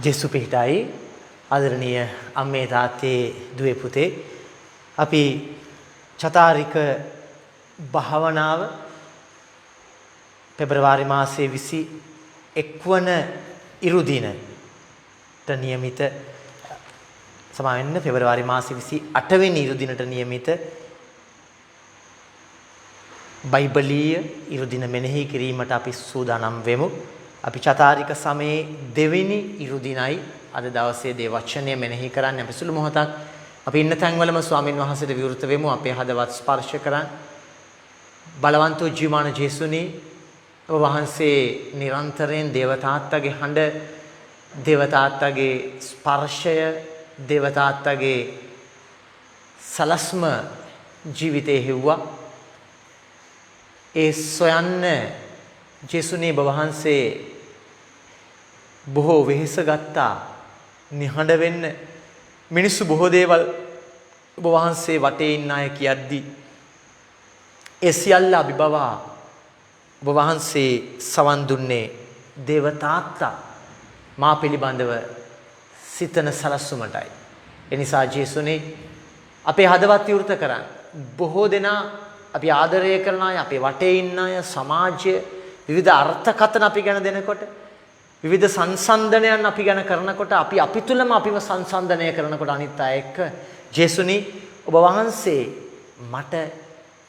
ජේසු පිහිටයි ආදරණීය අම්මේ තාත්තේ දුවේ පුතේ අපි චතාරික භාවනාව පෙබරවාරි මාසයේ 21 වන ඉරු දිනට નિયમિત සමාවෙන්න පෙබරවාරි මාසයේ 28 වෙනි ඉරු දිනට નિયમિત බයිබලීය ඉරු දින මෙනෙහි කිරීමට අපි සූදානම් වෙමු. අපි චතාරික සමයේ දෙවෙනි ඉරු දිනයි අද දවසේ දේ වචනය මෙනෙහි කරන්න අපි සුළු මොහොතක් අපි ඉන්න තැන්වලම ස්වාමින් වහන්සේට විවෘත වෙමු. අපේ හදවත් ස්පර්ශ කරන් බලවන්තෝ ජීවමාන ජේසුනි ඔබ වහන්සේ නිරන්තරයෙන් දේවතාත්තගේ හඬ දේවතාත්තගේ ස්පර්ශය දේවතාත්තගේ සලස්ම ජීවිතේ හෙව්වා. ඒ සොයන්න ජේසුනේ ඔබ වහන්සේ බොහෝ වෙහෙස ගත්තා. නිහඬ වෙන්න මිනිස්සු බොහෝ දේවල් ඔබ වහන්සේ වටේ ඉන්න අය කියද්දී ඒ සියල්ල අභිබවා ඔබ වහන්සේ සවන් දුන්නේ දේවතාත්තා මා පිළිබඳව සිතන සලස්සුමටයි. ඒ නිසා ජේසුනේ අපේ හදවත් විවෘත කරන් බොහෝ දෙනා අපි ආදරය කරන අය අපේ වටේ ඉන්න අය සමාජය විවිධ අර්ථකථන අපි ගැන දෙනකොට විවිධ සංසන්දනයන් අපි ගැන කරනකොට අපි තුලම අපිව සංසන්දනය කරනකොට අනිත් අය එක්ක ජේසුනි ඔබ වහන්සේ මට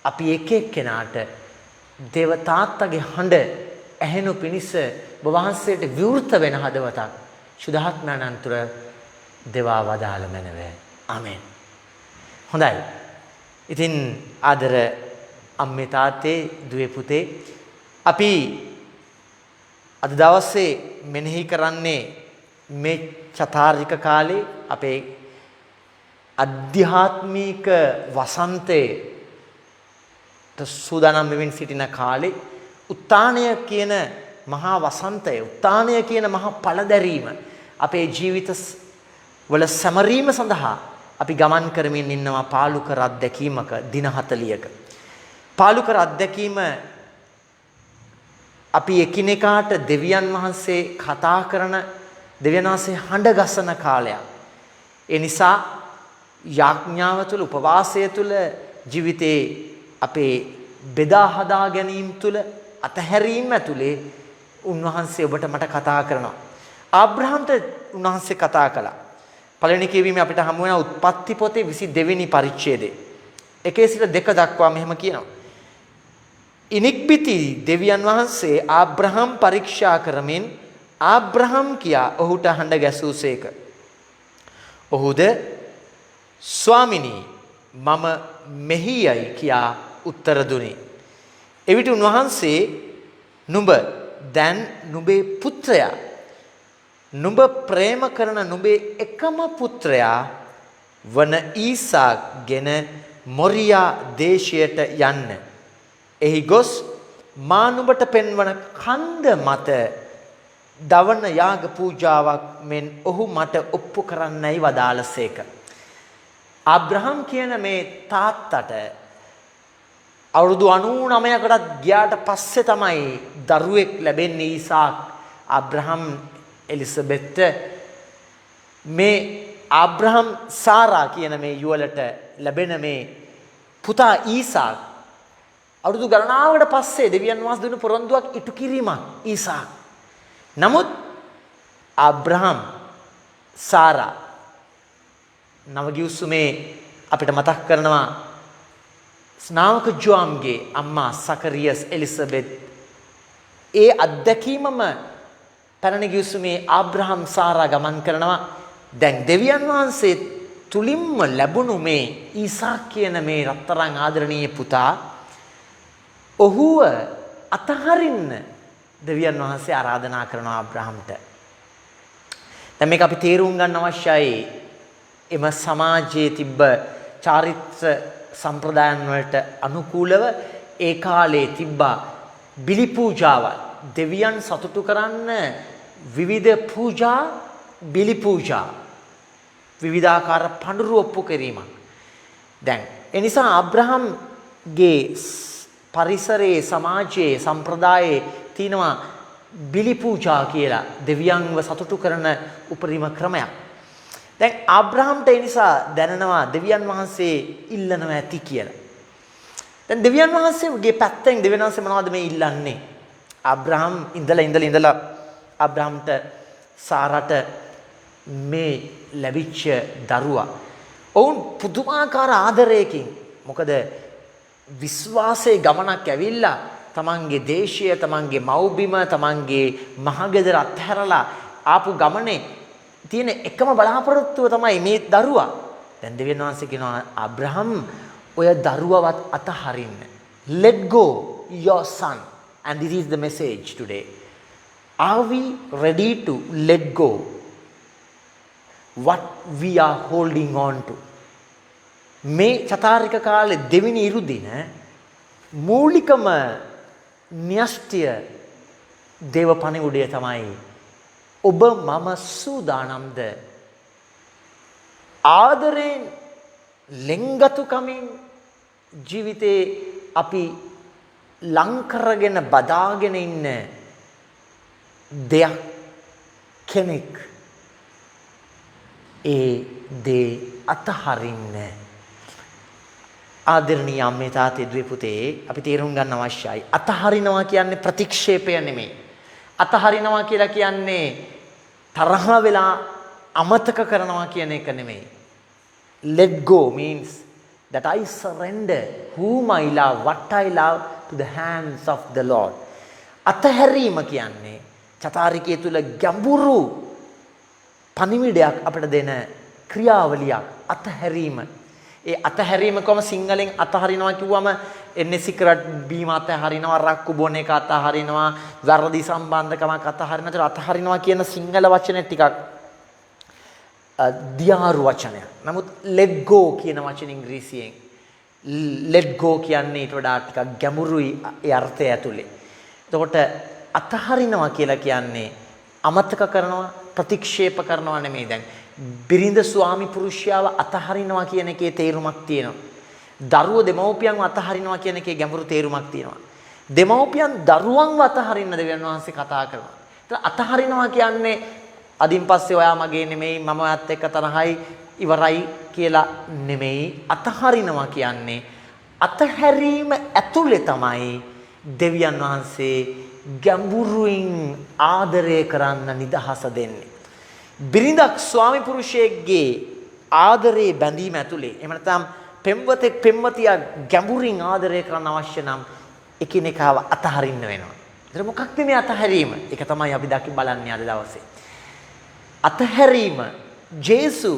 අපි එක එක්කෙනාට දේවතාත්තගේ හඬ ඇහෙනු පිණිස ඔබ වහන්සේට විවෘත වෙන හදවතක් සුදාත්මයන්තුර දෙවා වදාළ මැනව. ආමෙන්. හොඳයි. ඉතින් ආදර අම්මේ තාත්තේ දුවේ පුතේ අපි අද දවසේ මෙනෙහි කරන්නේ මේ චතාරික කාලේ අපේ අධ්‍යාත්මික වසන්තයේ සූදානම් වෙමින් සිටින කාලේ උත්තානය කියන මහා වසන්තය උත්තානය කියන මහා පළදැරීම අපේ ජීවිත වල සැමරීම සඳහා අපි ගමන් කරමින් ඉන්නවා පාලුකර අත්දැකීමක දින 40ක පාලුකර අත්දැකීම අපි එකිනෙකාට දෙවියන් වහන්සේ කතා කරන දෙවියන් වහන්සේ හඬ ගසන කාලයක්. ඒ නිසා යාඥාව තුළ උපවාසය තුළ ජීවිතේ අපේ බෙදා හදා ගැනීම තුළ අතහැරීම ඇතුලේ උන්වහන්සේ ඔබට මට කතා කරනවා. ආබ්‍රහම්ට උන්වහන්සේ කතා කළා. පළවෙනි කියවීමේ අපිට හමු වෙන උත්පත්ති පොතේ 22 වෙනි පරිච්ඡේදයේ 1 සිට 2 දක්වා මෙහෙම කියනවා. ඉනික්පිති දෙවියන් වහන්සේ ආබ්‍රහම් පරීක්ෂා කරමින් ආබ්‍රහම් කියා ඔහුට හඬ ගැසූසේක. ඔහුද ස්වාමිනී මම මෙහියයි කියා උත්තර දුනි. එවිට උන්වහන්සේ නුඹ දැන් නුඹේ පුත්‍රයා නුඹ ප්‍රේම කරන නුඹේ එකම පුත්‍රයා වන ඊසාක්ගෙන මොරියා දේශයට යන්න. එහි ගොස් මා නුඹට පෙන්වන කන්ද මත දවන යාග පූජාවක් මෙන් ඔහු මට ඔප්පු කරන්නයි වදාළසේක. ආබ්‍රහම් කියන මේ තාත්තට අවුරුදු 99කටත් ගියාට පස්සේ තමයි දරුවෙක් ලැබෙන්නේ ඊසාක්. ආබ්‍රහම් එලිසබෙත් මේ ආබ්‍රහම් සාරා කියන මේ යුවලට ලැබෙන මේ පුතා ඊසාක් අවුරුදු ගණනාවකට පස්සේ දෙවියන් වහන්සේ දුන්න පොරොන්දුවක් ඉටු කිරීමක් ඊසාක්. නමුත් ආබ්‍රහම් සාරා නවගියුසුමේ අපිට මතක් කරනවා ස්නාවක ජෝම්ගේ අම්මා සකරියස් එලිසබෙත් ඒ අත්දැකීමම පැරණි ගියුසුමේ ආබ්‍රහම් සාරා ගමන් කරනවා. දැන් දෙවියන් වහන්සේ තුලින්ම ලැබුණු මේ ඊසාක් කියන මේ රත්තරන් ආදරණීය පුතා ඔහුව අතහරින්න දෙවියන් වහන්සේ ආරාධනා කරනවා ආබ්‍රහම්ට. දැන් මේක අපි තේරුම් ගන්න අවශ්‍යයි. එම සමාජයේ තිබ්බ චාරිත්‍ර සම්ප්‍රදායන් වලට අනුකූලව ඒ කාලේ තිබ්බා බිලි පූජාවල්. දෙවියන් සතුටු කරන්න විවිධ පූජා බිලි පූජා විවිධාකාර පඬුරු ඔප්පු කිරීමක්. දැන් ඒ නිසා ආබ්‍රහම්ගේ පරිසරයේ සමාජයේ සම්ප්‍රදායේ තියෙනවා බිලි පූජා කියලා දෙවියන්ව සතුටු කරන උපරිම ක්‍රමයක්. දැන් ආබ්‍රහම්ට ඒ නිසා දැනනවා දෙවියන් වහන්සේ ඉල්ලනවා ඇති කියලා. දැන් දෙවියන් වහන්සේගේ පැත්තෙන් දෙවියන් වහන්සේ මොනවද මේ ඉල්ලන්නේ? ආබ්‍රහම් ඉඳලා ආබ්‍රහම්ට සාරට මේ ලැබිච්ච දරුවා ඔවුන් පුදුමාකාර ආදරයකින්, මොකද විශ්වාසයේ ගමනක් ඇවිල්ලා තමන්ගේ දේශය, තමන්ගේ මව්බිම, තමන්ගේ මහගෙදර අත්හැරලා ආපු ගමනේ තියෙන එකම බලාපොරොත්තුව තමයි මේ දරුවා. දැන් දෙවියන් වහන්සේ කියනවා අබ්‍රහම් ඔය දරුවවත් අතහරින්න. Let go your son. And this is the message today. Are we ready to let go what we are holding on to? මේ චතාරික කාලේ දෙවෙනි ඉරුදින මූලිකම න්‍යෂ්ටිය දේව පණිවුඩය තමයි ඔබ මම සූදානම්ද ආදරෙන් ලෙන්ගතුකමින් ජීවිතේ අපි ලං කරගෙන බදාගෙන ඉන්න දෙයක් කෙනෙක් ඒ දේ අතහරින්න. ආදරණීය අම්මේ තාත්තේ දුවේ පුතේ අපි තේරුම් ගන්න අවශ්‍යයි. අතහරිනවා කියන්නේ ප්‍රතික්ෂේපය නෙමෙයි. අතහරිනවා කියලා කියන්නේ තරහ වෙලා අමතක කරනවා කියන එක නෙමෙයි. Let go means that I surrender whom I love, what I love to the hands of the Lord. අතහැරීම කියන්නේ චතාරිකයේ තුල ගැඹුරු පණිවිඩයක් අපිට දෙන ක්‍රියාවලියක් අතහැරීම. ඒ අතහැරීම කොහොම සිංහලෙන් අතහරිනවා කිව්වම එන්නේ සිගරට් බීම අතහරිනවා, රක්කු බොන එක අතහරිනවා, වැරදි සම්බන්ධකමක් අතහරිනවා. ඒතර අතහරිනවා කියන සිංහල වචනේ ටිකක් දියාරු වචනයක්. නමුත් let go කියන වචනේ ඉංග්‍රීසියෙන් let go කියන්නේ ඊට වඩා ටිකක් ගැඹුරුයි ඒ අර්ථය ඇතුලේ. එතකොට අතහරිනවා කියලා කියන්නේ අමතක කරනවා, ප්‍රතික්ෂේප කරනවා නෙමෙයි. දැන් බිරිඳ ස්වාමි පුරුෂයාව අතහරිනවා කියන එකේ තේරුමක් තියෙනවා. දරුවෝ දෙමව්පියන්ව අතහරිනවා කියන එකේ ගැඹුරු තේරුමක් තියෙනවා. දෙමව්පියන් දරුවන්ව අතහරින්න දෙවියන් වහන්සේ කතා කරනවා. ඒත් අතහරිනවා කියන්නේ අදින් පස්සේ ඔයා මගේ නෙමෙයි, මම ඔයත් එක්ක තරහයි ඉවරයි කියලා නෙමෙයි. අතහරිනවා කියන්නේ අතහැරීම ඇතුලේ තමයි දෙවියන් වහන්සේ ගැඹුරුයින් ආදරය කරන්න නිදහස දෙන්නේ. බිරිඳක් ස්වාමි පුරුෂයෙක්ගේ ආදරේ බැඳීම ඇතුලේ එහෙම නැත්නම් පෙම්වතෙක් පෙම්වතියක් ගැඹුරින් ආදරය කරන්න අවශ්‍ය නම් එකිනෙකාව අතහරින්න වෙනවා. ඒතර මොකක්ද මේ අතහැරීම? ඒක තමයි අපි බලන්නේ අද දවසේ. අතහැරීම ජේසු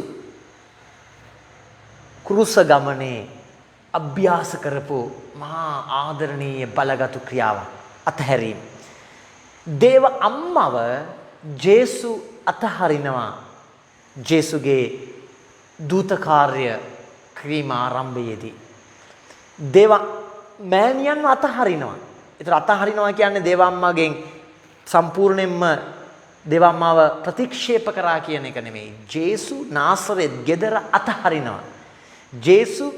කුරුස ගමනේ අභ්‍යාස කරපු මහා ආදරණීය බලගත් ක්‍රියාවක් අතහැරීම. දේව අම්මව ජේසු අතහරිනවා ජේසුගේ දූත කාර්ය ක්‍රීම ආරම්භයේදී. දේව මෑණියන්ව අතහරිනවා. ඒතර අතහරිනවා කියන්නේ දේව අම්මගෙන් සම්පූර්ණයෙන්ම දේව අම්මාව ප්‍රතික්ෂේප කරා කියන එක නෙමෙයි. ජේසු නාසරෙත් ගෙදර අතහරිනවා. ජේසු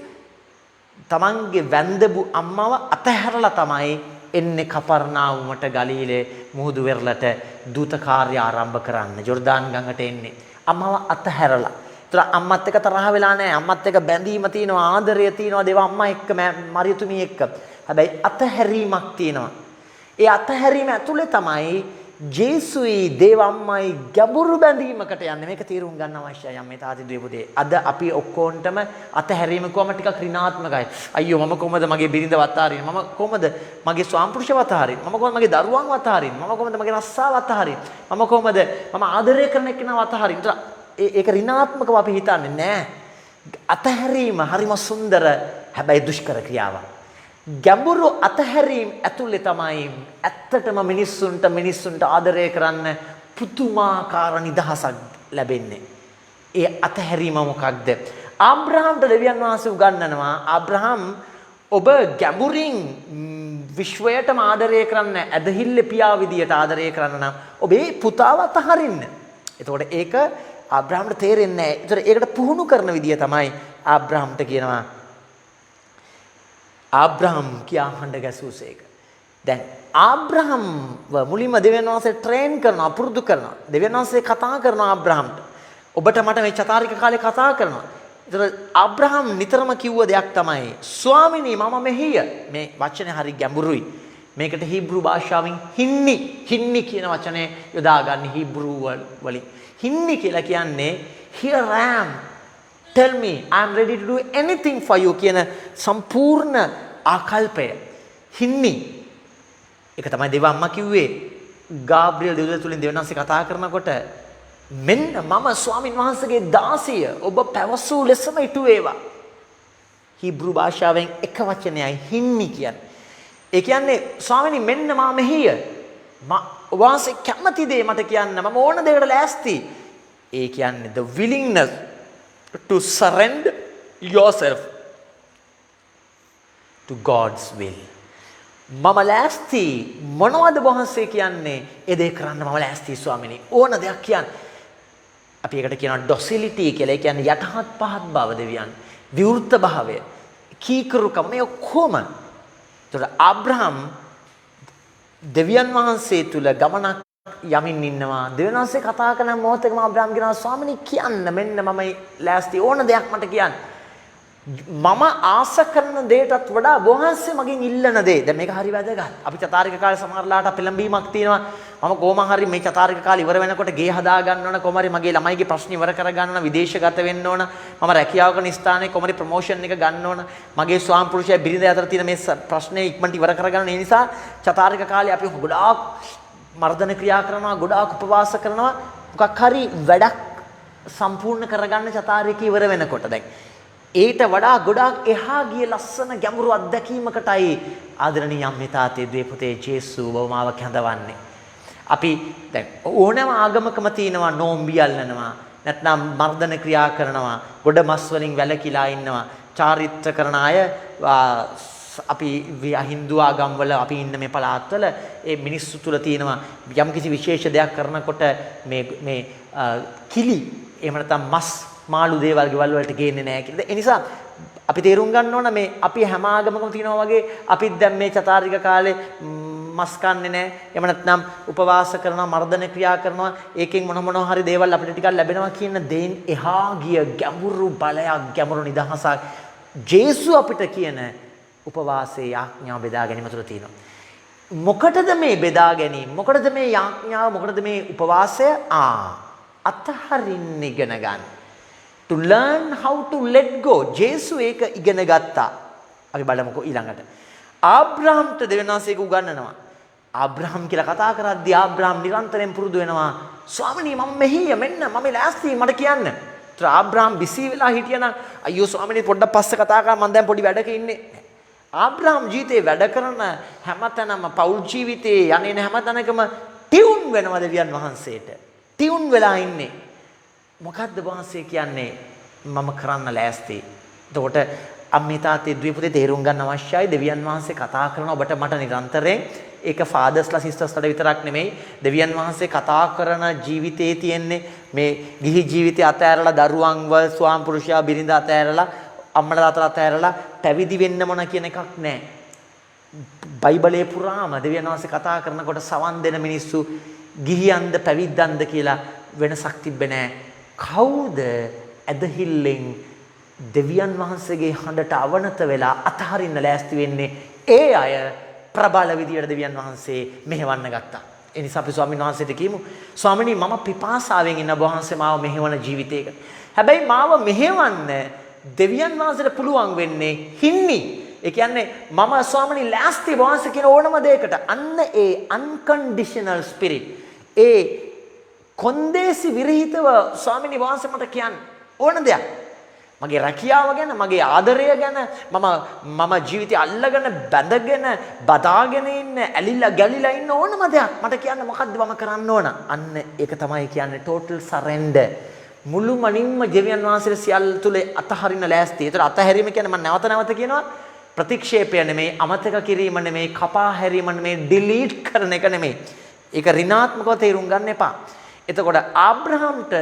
තමන්ගේ වැන්දපු අම්මව අතහැරලා තමයි එන්නේ කපර්නාවුමට ගලීලේ මුහුදු වෙරළට දූත කාර්ය ආරම්භ කරන්න. ජෝර්දාන් ගඟට එන්නේ. අම්මව අතහැරලා. ඒතර අම්මත් එක්ක තරහ වෙලා නැහැ. අම්මත් එක්ක බැඳීම තියෙනවා, ආදරය තියෙනවා දේව අම්මා එක්ක, මරියතුමී එක්ක. හැබැයි අතහැරීමක් තියෙනවා. ඒ අතහැරීම ඇතුලේ තමයි ජේසුයි දේව අම්මයි ගැඹුරු බැඳීමකට යන්නේ. මේක තීරුම් ගන්න අවශ්‍යයි අම්මේ තාත්තේ දුවේ පුතේ. අද අපි ඔක්කොන්ටම අතහැරීම කොහොම ටිකක් ඍණාත්මකයි. අයියෝ මම කොහොමද මගේ බිරිඳව අතහරින්නේ? මම කොහොමද මගේ ස්වාමිපුරුෂව අතහරින්නේ? මම කොහොමද මගේ දරුවන්ව අතහරින්නේ? මම කොහොමද මගේ රස්සාව අතහරින්නේ? මම කොහොමද මම ආදරය කරන එක්කනව අතහරින්නේ? ඒක ඍණාත්මකව අපි හිතන්නේ නෑ. අතහැරීම හරිම සුන්දර හැබැයි දුෂ්කර ක්‍රියාවක්. ගැඹුරු අතහැරීම ඇතුලේ තමයි ඇත්තටම මිනිස්සුන්ට ආදරය කරන්න පුදුමාකාර නිදහසක් ලැබෙන්නේ. ඒ අතහැරීම මොකක්ද? ආබ්‍රහම්ට දෙවියන් වහන්සේ උගන්වනවා ආබ්‍රහම් ඔබ ගැඹුරින් විශ්වයටම ආදරය කරන්න, ඇදහිල්ල පියා විදියට ආදරය කරන්න නම් ඔබේ පුතාව අතහරින්න. එතකොට ඒක ආබ්‍රහම්ට තේරෙන්නේ නැහැ. ඒතර ඒකට පුහුණු කරන විදිය තමයි ආබ්‍රහම්ට කියනවා ආබ්‍රහම් කියා හඬ ගැසූසේක. දැන් ආබ්‍රහම්ව මුලින්ම දෙවියන් වහන්සේ ට්‍රේන් කරනවා, පුරුදු කරනවා. දෙවියන් වහන්සේ කතා කරනවා ආබ්‍රහම්ට. ඔබට මට මේ චතාරික කාලේ කතා කරනවා. ඒතර ආබ්‍රහම් නිතරම කිව්ව දෙයක් තමයි ස්වාමිනී මම මෙහිය. මේ වචනේ හරි ගැඹුරුයි. මේකට හීබ්‍රු භාෂාවෙන් හින්නි කියන වචනේ යොදාගන්නේ හීබ්‍රු වලින්. හින්නි කියලා කියන්නේ here I am. Tell me I am ready to do anything for you කියන සම්පූර්ණ ආකල්පය. හින්නි. ඒක තමයි දේව අම්මා කිව්වේ. ගාබ්‍රියල් දෙවියන් තුලින් දෙවියන් වහන්සේ කතා කරනකොට මෙන්න මම ස්වාමින් වහන්සේගේ දාසිය ඔබ පැවසූ ලෙසම ඉටු වේවා. හීබ්‍රු භාෂාවෙන් එක වචනයයි හින්නි කියන්නේ. ඒ කියන්නේ ස්වාමිනී මෙන්න මා මෙහිය. ඔබ වහන්සේ කැමති දේ මට කියන්න මම ඕන දෙයකට ලෑස්ති. ඒ කියන්නේ the willingness to surrender yourself to God's will. මම ලෑස්ති මොනවද වහන්සේ කියන්නේ ඒ දේ කරන්න මම ලෑස්ති ස්වාමිනී ඕන දෙයක් කියන්න. අපි ඒකට කියනවා docility කියලා. ඒ කියන්නේ යටහත් පහත් බව දෙවියන්. විවෘත භාවය. කීකරුකම මේ ඔක්කොම. ඒතකොට ආබ්‍රහම් දෙවියන් වහන්සේ තුල ගමනක් යමින් ඉන්නවා. දෙවියන් වහන්සේ කතා කරන මොහොතකම ආබ්‍රහම් කියනවා ස්වාමිනී කියන්න මෙන්න මම ලෑස්ති ඕන දෙයක් මට කියන්න. මම ආස කරන දෙයටත් වඩා වහන්සේ මගෙන් ඉල්ලන දේ. දැන් මේක හරි වැදගත්. අපි චතාරික කාලේ සමහරලාට පෙළඹීමක් තියෙනවා. මම කොහොම හරි මේ චතාරික කාලේ ඉවර වෙනකොට ගේ හදා ගන්න ඕන. කොහොම හරි මගේ ළමයිගේ ප්‍රශ්න ඉවර කර ගන්න ඕන. විදේශගත වෙන්න ඕන. මම රැකියාව කරන ස්ථානයේ කොහොම හරි ප්‍රොමෝෂන් එක ගන්න ඕන. මගේ ස්වාම පුරුෂයා බිරිඳ අතර තියෙන මේ ප්‍රශ්නේ ඉක්මනට ඉවර කර ගන්න. ඒ නිසා චතාරික කාලේ අපි ගොඩාක් මර්ධන ක්‍රියා කරනවා. ගොඩාක් උපවාස කරනවා. මොකක් හරි වැඩක් සම්පූර්ණ කරගන්න චතාරික ඉවර වෙනකොට දැන් ඊට වඩා ගොඩාක් එහා ගිය ලස්සන ගැඹුරු අත්දැකීමකටයි ආදරණීය අම්මේ තාත්තේ දුවේ පුතේ ජේසුස් වමාව කැඳවන්නේ. අපි දැන් ඕනෑම ආගමකම තියෙනවා නෝම්බි අල්ලනවා, නැත්නම් මර්ධන ක්‍රියා කරනවා, ගොඩ මස් වලින් වැළකීලා ඉන්නවා, චාරිත්‍ර කරන අය අපි හින්දු ආගම්වල අපි ඉන්න මේ පළාත්වල ඒ මිනිස්සු තුල තියෙනවා යම්කිසි විශේෂ දෙයක් කරනකොට මේ කිලි එහෙම නැත්නම් මස් මාළු දේවල් ගෙවල් වලට ගේන්නේ නැහැ කියලා. ඒ නිසා අපි තේරුම් ගන්න ඕන මේ අපි හැම ආගමකම තියෙනවා වගේ අපිත් දැන් මේ චතාරික කාලේ මස් කන්නේ නැහැ. එහෙම නැත්නම් උපවාස කරනවා, මර්ධන ක්‍රියා කරනවා. ඒකෙන් මොන හරි දේවල් අපිට ටිකක් ලැබෙනවා කියන දෙයින් එහා ගිය ගැඹුරු බලයක්, ගැඹුරු නිදහසක් ජේසුස් අපිට කියන උපවාසයේ යාඥාව බෙදා ගැනීම තුළ තියෙනවා. මොකටද මේ බෙදා ගැනීම? මොකටද මේ යාඥාව? මොකටද මේ උපවාසය? අතහරින්න ඉගෙන ගන්න. To learn how to let go. ජේසුස් ඒක ඉගෙන ගත්තා. අපි බලමුකෝ ඊළඟට. ආබ්‍රහම්ට දෙවියන් වහන්සේ ඒක උගන්වනවා. ආබ්‍රහම් කියලා කතා කරද්දී ආබ්‍රහම් නිරන්තරයෙන් පුරුදු වෙනවා. ස්වාමිනී මම මෙහිය මෙන්න මම ලෑස්ති මට කියන්න. ඒතර ආබ්‍රහම් බිසි වෙලා හිටියනම් අයියෝ ස්වාමිනී පොඩ්ඩක් පස්සේ කතා කරා මම දැන් පොඩි වැඩක ඉන්නේ. ආබ්‍රහම් ජීවිතේ වැඩ කරන හැමතැනම පෞල් ජීවිතේ යන්නේ හැමතැනකම ටියුන් වෙනවා දෙවියන් වහන්සේට. ටියුන් වෙලා ඉන්නේ. මොකද්ද වහන්සේ කියන්නේ මම කරන්න ලෑස්ති. එතකොට අම්මේ තාත්තේ දුවේ පුතේ තේරුම් ගන්න අවශ්‍යයි දෙවියන් වහන්සේ කතා කරන ඔබට මට නිරන්තරයෙන් ඒක ෆාදර්ස්ලා සිස්ටර්ස්ලා විතරක් නෙමෙයි දෙවියන් වහන්සේ කතා කරන ජීවිතයේ තියෙන්නේ මේ ගිහි ජීවිතය අතෑරලා දරුවන්ව ස්වාම පුරුෂයා බිරිඳ අතෑරලා අම්මලා තාත්තලා අතෑරලා පැවිදි වෙන්න මොන කියන එකක් නැහැ. බයිබලයේ පුරාම දෙවියන් වහන්සේ කතා කරනකොට සවන් දෙන මිනිස්සු ගිහියන්ද පැවිද්දන්ද කියලා වෙනසක් තිබ්බේ නැහැ. කවුද ඇදහිල්ලෙන් දෙවියන් වහන්සේගේ හඬට අවනත වෙලා අතහරින්න ලෑස්ති වෙන්නේ? ඒ අය ප්‍රබල විදියට දෙවියන් වහන්සේ මෙහෙවන්න ගත්තා. ඒ නිසා අපි ස්වාමීන් වහන්සේට කියමු ස්වාමිනී මම පිපාසාවෙන් ඉන්න වහන්සේ මාව මෙහෙවන ජීවිතයකට. හැබැයි මාව මෙහෙවන්න දෙවියන් වහන්සේට පුළුවන් වෙන්නේ හින්නි. ඒ කියන්නේ මම ස්වාමිනී ලෑස්ති වහන්සේ කියන ඕනම දෙයකට. අන්න ඒ unconditional spirit. ඒ කොන්දේසි විරහිතව ස්වාමිනී වහන්සේ මට කියන්න ඕන දෙයක්. මගේ රැකියාව ගැන, මගේ ආදරය ගැන, මම ජීවිතය අල්ලගෙන බැඳගෙන බදාගෙන ඉන්න, ඇලිලා ගැලිලා ඉන්න ඕනම දෙයක් මට කියන්න මොකද්ද මම කරන්න ඕන? අන්න ඒක තමයි කියන්නේ total surrender. මුළුමනින්ම දෙවියන් වහන්සේට සියල්ල තුල අතහරින්න ලෑස්ති. ඒතර අතහැරීම කියන්නේ මම නැවත කියනවා ප්‍රතික්ෂේපය නෙමෙයි, අමතක කිරීම නෙමෙයි, කපා හැරීම නෙමෙයි, delete කරන එක නෙමෙයි. ඒක ඍණාත්මකව තේරුම් ගන්න එපා. එතකොට ආබ්‍රහම්ට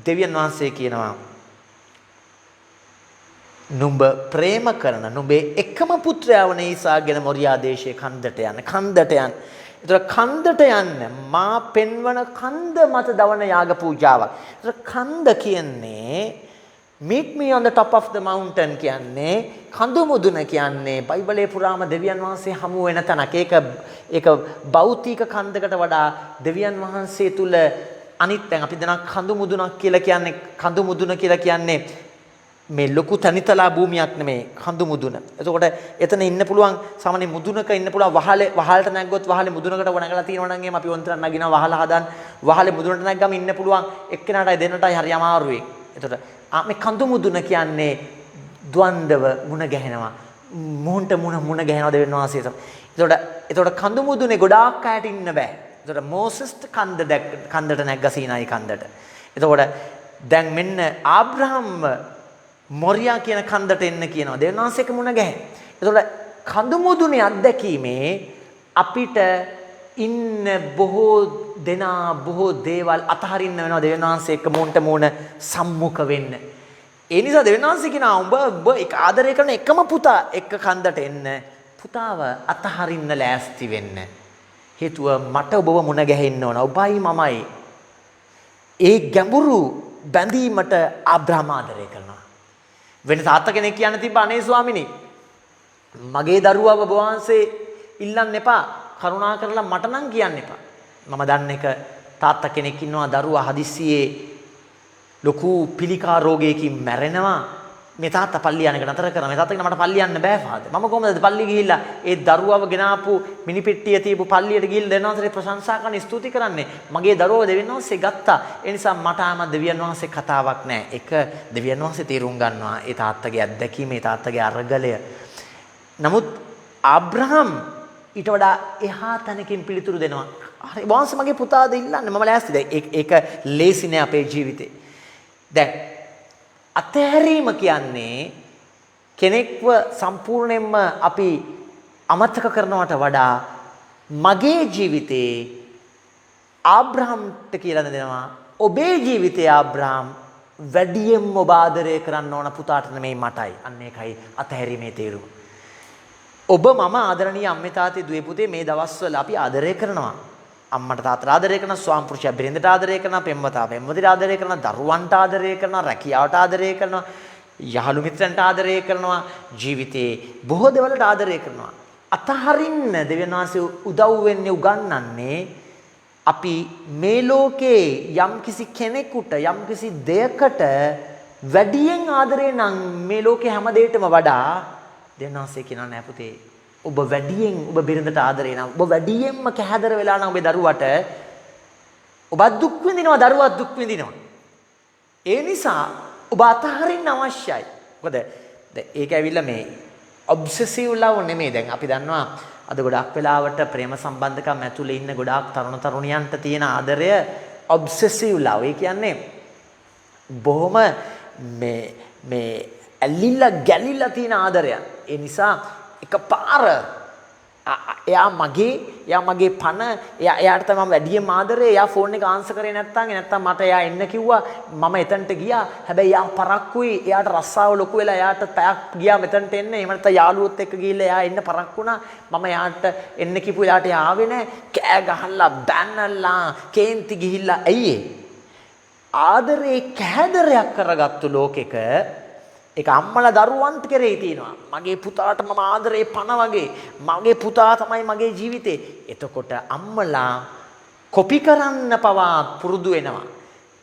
දෙවියන් වහන්සේ කියනවා නුඹ ප්‍රේම කරන නුඹේ එකම පුත්‍රයා වන ඊසාගෙන මොරියා දේශයේ කන්දට යන්න. ඒතර කන්දට යන්න මා පෙන්වන කන්ද මත දවන යාග පූජාවක්. ඒතර කන්ද කියන්නේ meet me on the top of the mountain කියන්නේ කඳු මුදුන කියන්නේ බයිබලයේ පුරාම දෙවියන් වහන්සේ හමු වෙන තැනක්. ඒක භෞතික කන්දකට වඩා දෙවියන් වහන්සේ තුල අනිත් දැන් අපි දන්නා කඳු මුදුනක් කියලා කියන්නේ කඳු මුදුන කියලා කියන්නේ මේ ලොකු තනිතලා භූමියක් නෙමෙයි කඳු මුදුන. එතකොට එතන ඉන්න පුළුවන් සාමාන්‍ය මුදුනක ඉන්න පුළුවන් වහලට නැග්ගොත් වහලේ මුදුනකට නැගලා තියෙනවා නම් එහෙම අපි වොන්තර නගිනවා වහල හදන් වහලේ මුදුනට නැග්ගම ඉන්න පුළුවන් එක්කෙනාටයි දෙන්නටයි හරි අමාරුයි. එතකොට මේ කඳු මුදුන කියන්නේ ද්වන්දව මුණ ගැහෙනවා. මුහුණට මුණ ගැහෙනවා දෙවියන් වහන්සේ. එතකොට කඳු මුදුනේ ගොඩාක් අයට ඉන්න බෑ. එතකොට මෝසස්ට කන්දට නැග්ග සීනායි කන්දට. එතකොට දැන් මෙන්න ආබ්‍රහම් මොරියා කියන කන්දට එන්න කියනවා. දෙවියන් වහන්සේක මුණ ගැහෙන. එතකොට කඳු මුදුනේ අත්දැකීමේ අපිට ඉන්න බොහෝ දෙනා බොහෝ දේවල් අතහරින්න වෙනවා දෙවියන් වහන්සේ එක්ක මුණට මුණ සම්මුඛ වෙන්න. ඒ නිසා දෙවියන් වහන්සේ කියනවා උඹ ඒක ආදරය කරන එකම පුතා එක්ක කන්දට එන්න. පුතාව අතහරින්න ලෑස්ති වෙන්න. හේතුව මට ඔබව මුණ ගැහෙන්න ඕන. ඔබයි මමයි. ඒ ගැඹුරු බැඳීමට ආබ්‍රහම ආදරය කරනවා. වෙන තාත්තා කෙනෙක් කියන්න තිබ්බ අනේ ස්වාමිනේ මගේ දරුවා ඔබ වහන්සේ ඉල්ලන්න එපා. කරුණා කරලා මට නම් කියන්න එපා. මම දන්න එක තාත්තා කෙනෙක් ඉන්නවා දරුවා හදිස්සියේ ලොකු පිළිකා රෝගයකින් මැරෙනවා. මේ තාත්තා පල්ලි යන එක නතර කරා. මේ තාත්තා කියනවා මට පල්ලි යන්න බෑ ෆාදර්. මම කොහමද පල්ලි ගිහිල්ලා ඒ දරුවව ගෙනාපු මිනිපෙට්ටිය තියපු පල්ලියට ගිහිල්ලා දෙවියන් වහන්සේට ප්‍රශංසා කරන්න ස්තුති කරන්නේ. මගේ දරුවව දෙවියන් වහන්සේ ගත්තා. ඒ නිසා මට ආම දෙවියන් වහන්සේ කතාවක් නෑ. ඒක දෙවියන් වහන්සේ තීරුම් ගන්නවා. ඒ තාත්තගේ අත්දැකීම, ඒ තාත්තගේ අරගලය. නමුත් ආබ්‍රහම් ඊට වඩා එහා තැනකින් පිළිතුරු දෙනවා. හරි වහන්සේ මගේ පුතාද ඉල්ලන්නේ මම ලෑස්තිද? ඒක ලේසි නෑ අපේ ජීවිතේ. දැන් අතහැරීම කියන්නේ කෙනෙක්ව සම්පූර්ණයෙන්ම අපි අමතක කරනවට වඩා මගේ ජීවිතේ ආබ්‍රහම්ට කියලා දෙනවා ඔබේ ජීවිතේ ආබ්‍රහම් වැඩියෙන්ම ඔබ ආදරය කරන්න ඕන පුතාට නෙමෙයි මටයි. අන්න ඒකයි අතහැරීමේ තේරුම. ඔබ මම ආදරණීය අම්මේ තාත්තේ දුවේ පුතේ මේ දවස්වල අපි ආදරය කරනවා. අම්මට තාත්තට ආදරය කරනවා, ස්වාම පුරුෂයා බිරිඳට ආදරය කරනවා, පෙම්වතා පෙම්වතිට ආදරය කරනවා, දරුවන්ට ආදරය කරනවා, රැකියාවට ආදරය කරනවා, යහළු මිත්‍රන්ට ආදරය කරනවා, ජීවිතේ බොහෝ දේවල්ට ආදරය කරනවා. අතහරින්න දෙවියන් වහන්සේ උදව් වෙන්නේ උගන්වන්නේ අපි මේ ලෝකේ යම්කිසි කෙනෙකුට යම්කිසි දෙයකට වැඩියෙන් ආදරේ නම් මේ ලෝකේ හැම දෙයකටම වඩා දෙවියන් වහන්සේ කියනවා නෑ පුතේ ඔබ වැඩියෙන් ඔබ බිරිඳට ආදරේ නම් ඔබ වැඩියෙන්ම කැහැදර වෙලා නම් ඔබේ දරුවට ඔබත් දුක් විඳිනවා දරුවත් දුක් විඳිනවා. ඒ නිසා ඔබ අතහරින්න අවශ්‍යයි. මොකද ඒක ඇවිල්ලා මේ ඔබ්සෙසිව් ලව් නෙමෙයි. දැන් අපි දන්නවා අද ගොඩක් වෙලාවට ප්‍රේම සම්බන්ධකම් ඇතුලේ ඉන්න ගොඩාක් තරුණ තරුණියන්ට තියෙන ආදරය ඔබ්සෙසිව් ලව්. ඒ කියන්නේ බොහොම මේ ඇලිලා ගැලිලා තියෙන ආදරයක්. ඒ නිසා එකපාර එයා මගේ පණ එයාට තමයි වැඩියෙන්ම ආදරේ. එයා ෆෝන් එක ආන්සර් කරේ නැත්තම් මට එයා එන්න කිව්වා මම එතනට ගියා. හැබැයි එයා පරක්කුයි. එයාට රස්සාව ලොකු වෙලා එයාට පැයක් ගියා මෙතනට එන්න. එහෙම නැත්නම් යාළුවොත් එක්ක ගිහිල්ලා එයා එන්න පරක්කු වුණා. මම එයාට එන්න කිව්ව එයාට එයා ආවේ නැහැ. කෑ ගහලා බැනලා කේන්ති ගිහිල්ලා ඇයි ආදරේ කැදරයක් කරගත්තු ලෝකෙක ඒක අම්මලා දරුවන්ට කෙරෙහි තියෙනවා. මගේ පුතාට මම ආදරේ පණ වගේ. මගේ පුතා තමයි මගේ ජීවිතේ. එතකොට අම්මලා කොපි කරන්න පවා පුරුදු වෙනවා.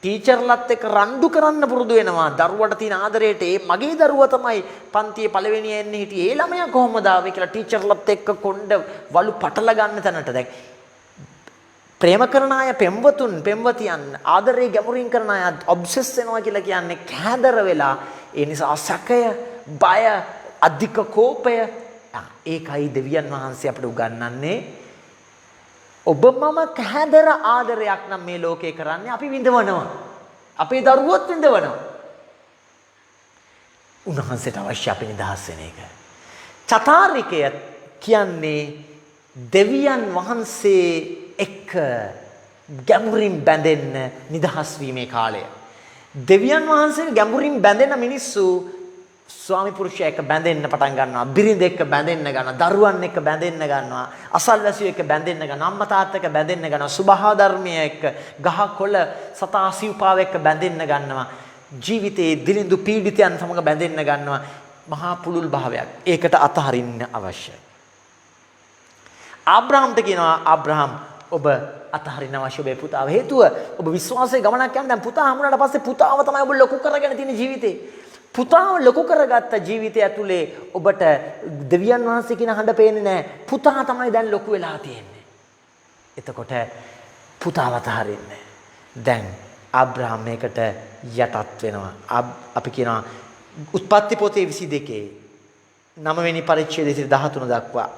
ටීචර්ලත් එක්ක රණ්ඩු කරන්න පුරුදු වෙනවා. දරුවට තියෙන ආදරයට මගේ දරුවා තමයි පන්තියේ පළවෙනිය එන්නේ හිටියේ. ඒ ළමයා කොහොමද ආවේ කියලා ටීචර්ලත් එක්ක කොණ්ඩ වලු පටල ගන්න තැනට දැන් ප්‍රේම කරන අය පෙම්වතුන් පෙම්වතියන් ආදරේ ගැඹුරින් කරන අය ඔබ්සෙස් වෙනවා කියලා කියන්නේ කැදර වෙලා. ඒ නිසා සැකය, බය, අධික කෝපය ඒකයි දෙවියන් වහන්සේ අපිට උගන්වන්නේ. ඔබ මම කැදර ආදරයක් නම් මේ ලෝකේ කරන්නේ අපි විඳවනවා. අපේ දරුවොත් විඳවනවා. උන්වහන්සේට අවශ්‍ය අපි නිදහස් වෙන එක. චතාරිකය කියන්නේ දෙවියන් වහන්සේ එක්ක ගැඹුරින් බැඳෙන්න නිදහස් වීමේ කාලය. දෙවියන් වහන්සේ ගැඹුරින් බැඳෙන මිනිස්සු ස්වාමි පුරුෂයා එක්ක බැඳෙන්න පටන් ගන්නවා. බිරිඳ එක්ක බැඳෙන්න ගන්නවා. දරුවන් එක්ක බැඳෙන්න ගන්නවා. අසල්වැසියෝ එක්ක බැඳෙන්න ගන්නවා. අම්මා තාත්තා එක්ක බැඳෙන්න ගන්නවා. සුභා ධර්මයේ එක්ක ගහ කොළ සතා සිව්පාව එක්ක බැඳෙන්න ගන්නවා. ජීවිතයේ දිලිඳු පීඩිතයන් සමග බැඳෙන්න ගන්නවා. මහා පුලුල් භාවයක්. ඒකට අතහරින්න අවශ්‍යයි. ආබ්‍රහම්ට කියනවා ආබ්‍රහම් ඔබ අතහරින්න අවශ්‍ය ඔබේ පුතාව. හේතුව ඔබ විශ්වාසයේ ගමනක් යන දැන් පුතා හමුනාට පස්සේ පුතාව තමයි ඔබ ලොකු කරගෙන තියෙන ජීවිතේ. පුතාව ලොකු කරගත්ත ජීවිතය ඇතුලේ ඔබට දෙවියන් වහන්සේ කියන හඬ පේන්නේ නැහැ. පුතා තමයි දැන් ලොකු වෙලා තියෙන්නේ. එතකොට පුතාව අතහරින්නේ. දැන් ආබ්‍රහම් මේකට යටත් වෙනවා. අපි කියනවා උත්පත්ති පොතේ 22 9 වෙනි පරිච්ඡේදයේ 13 දක්වා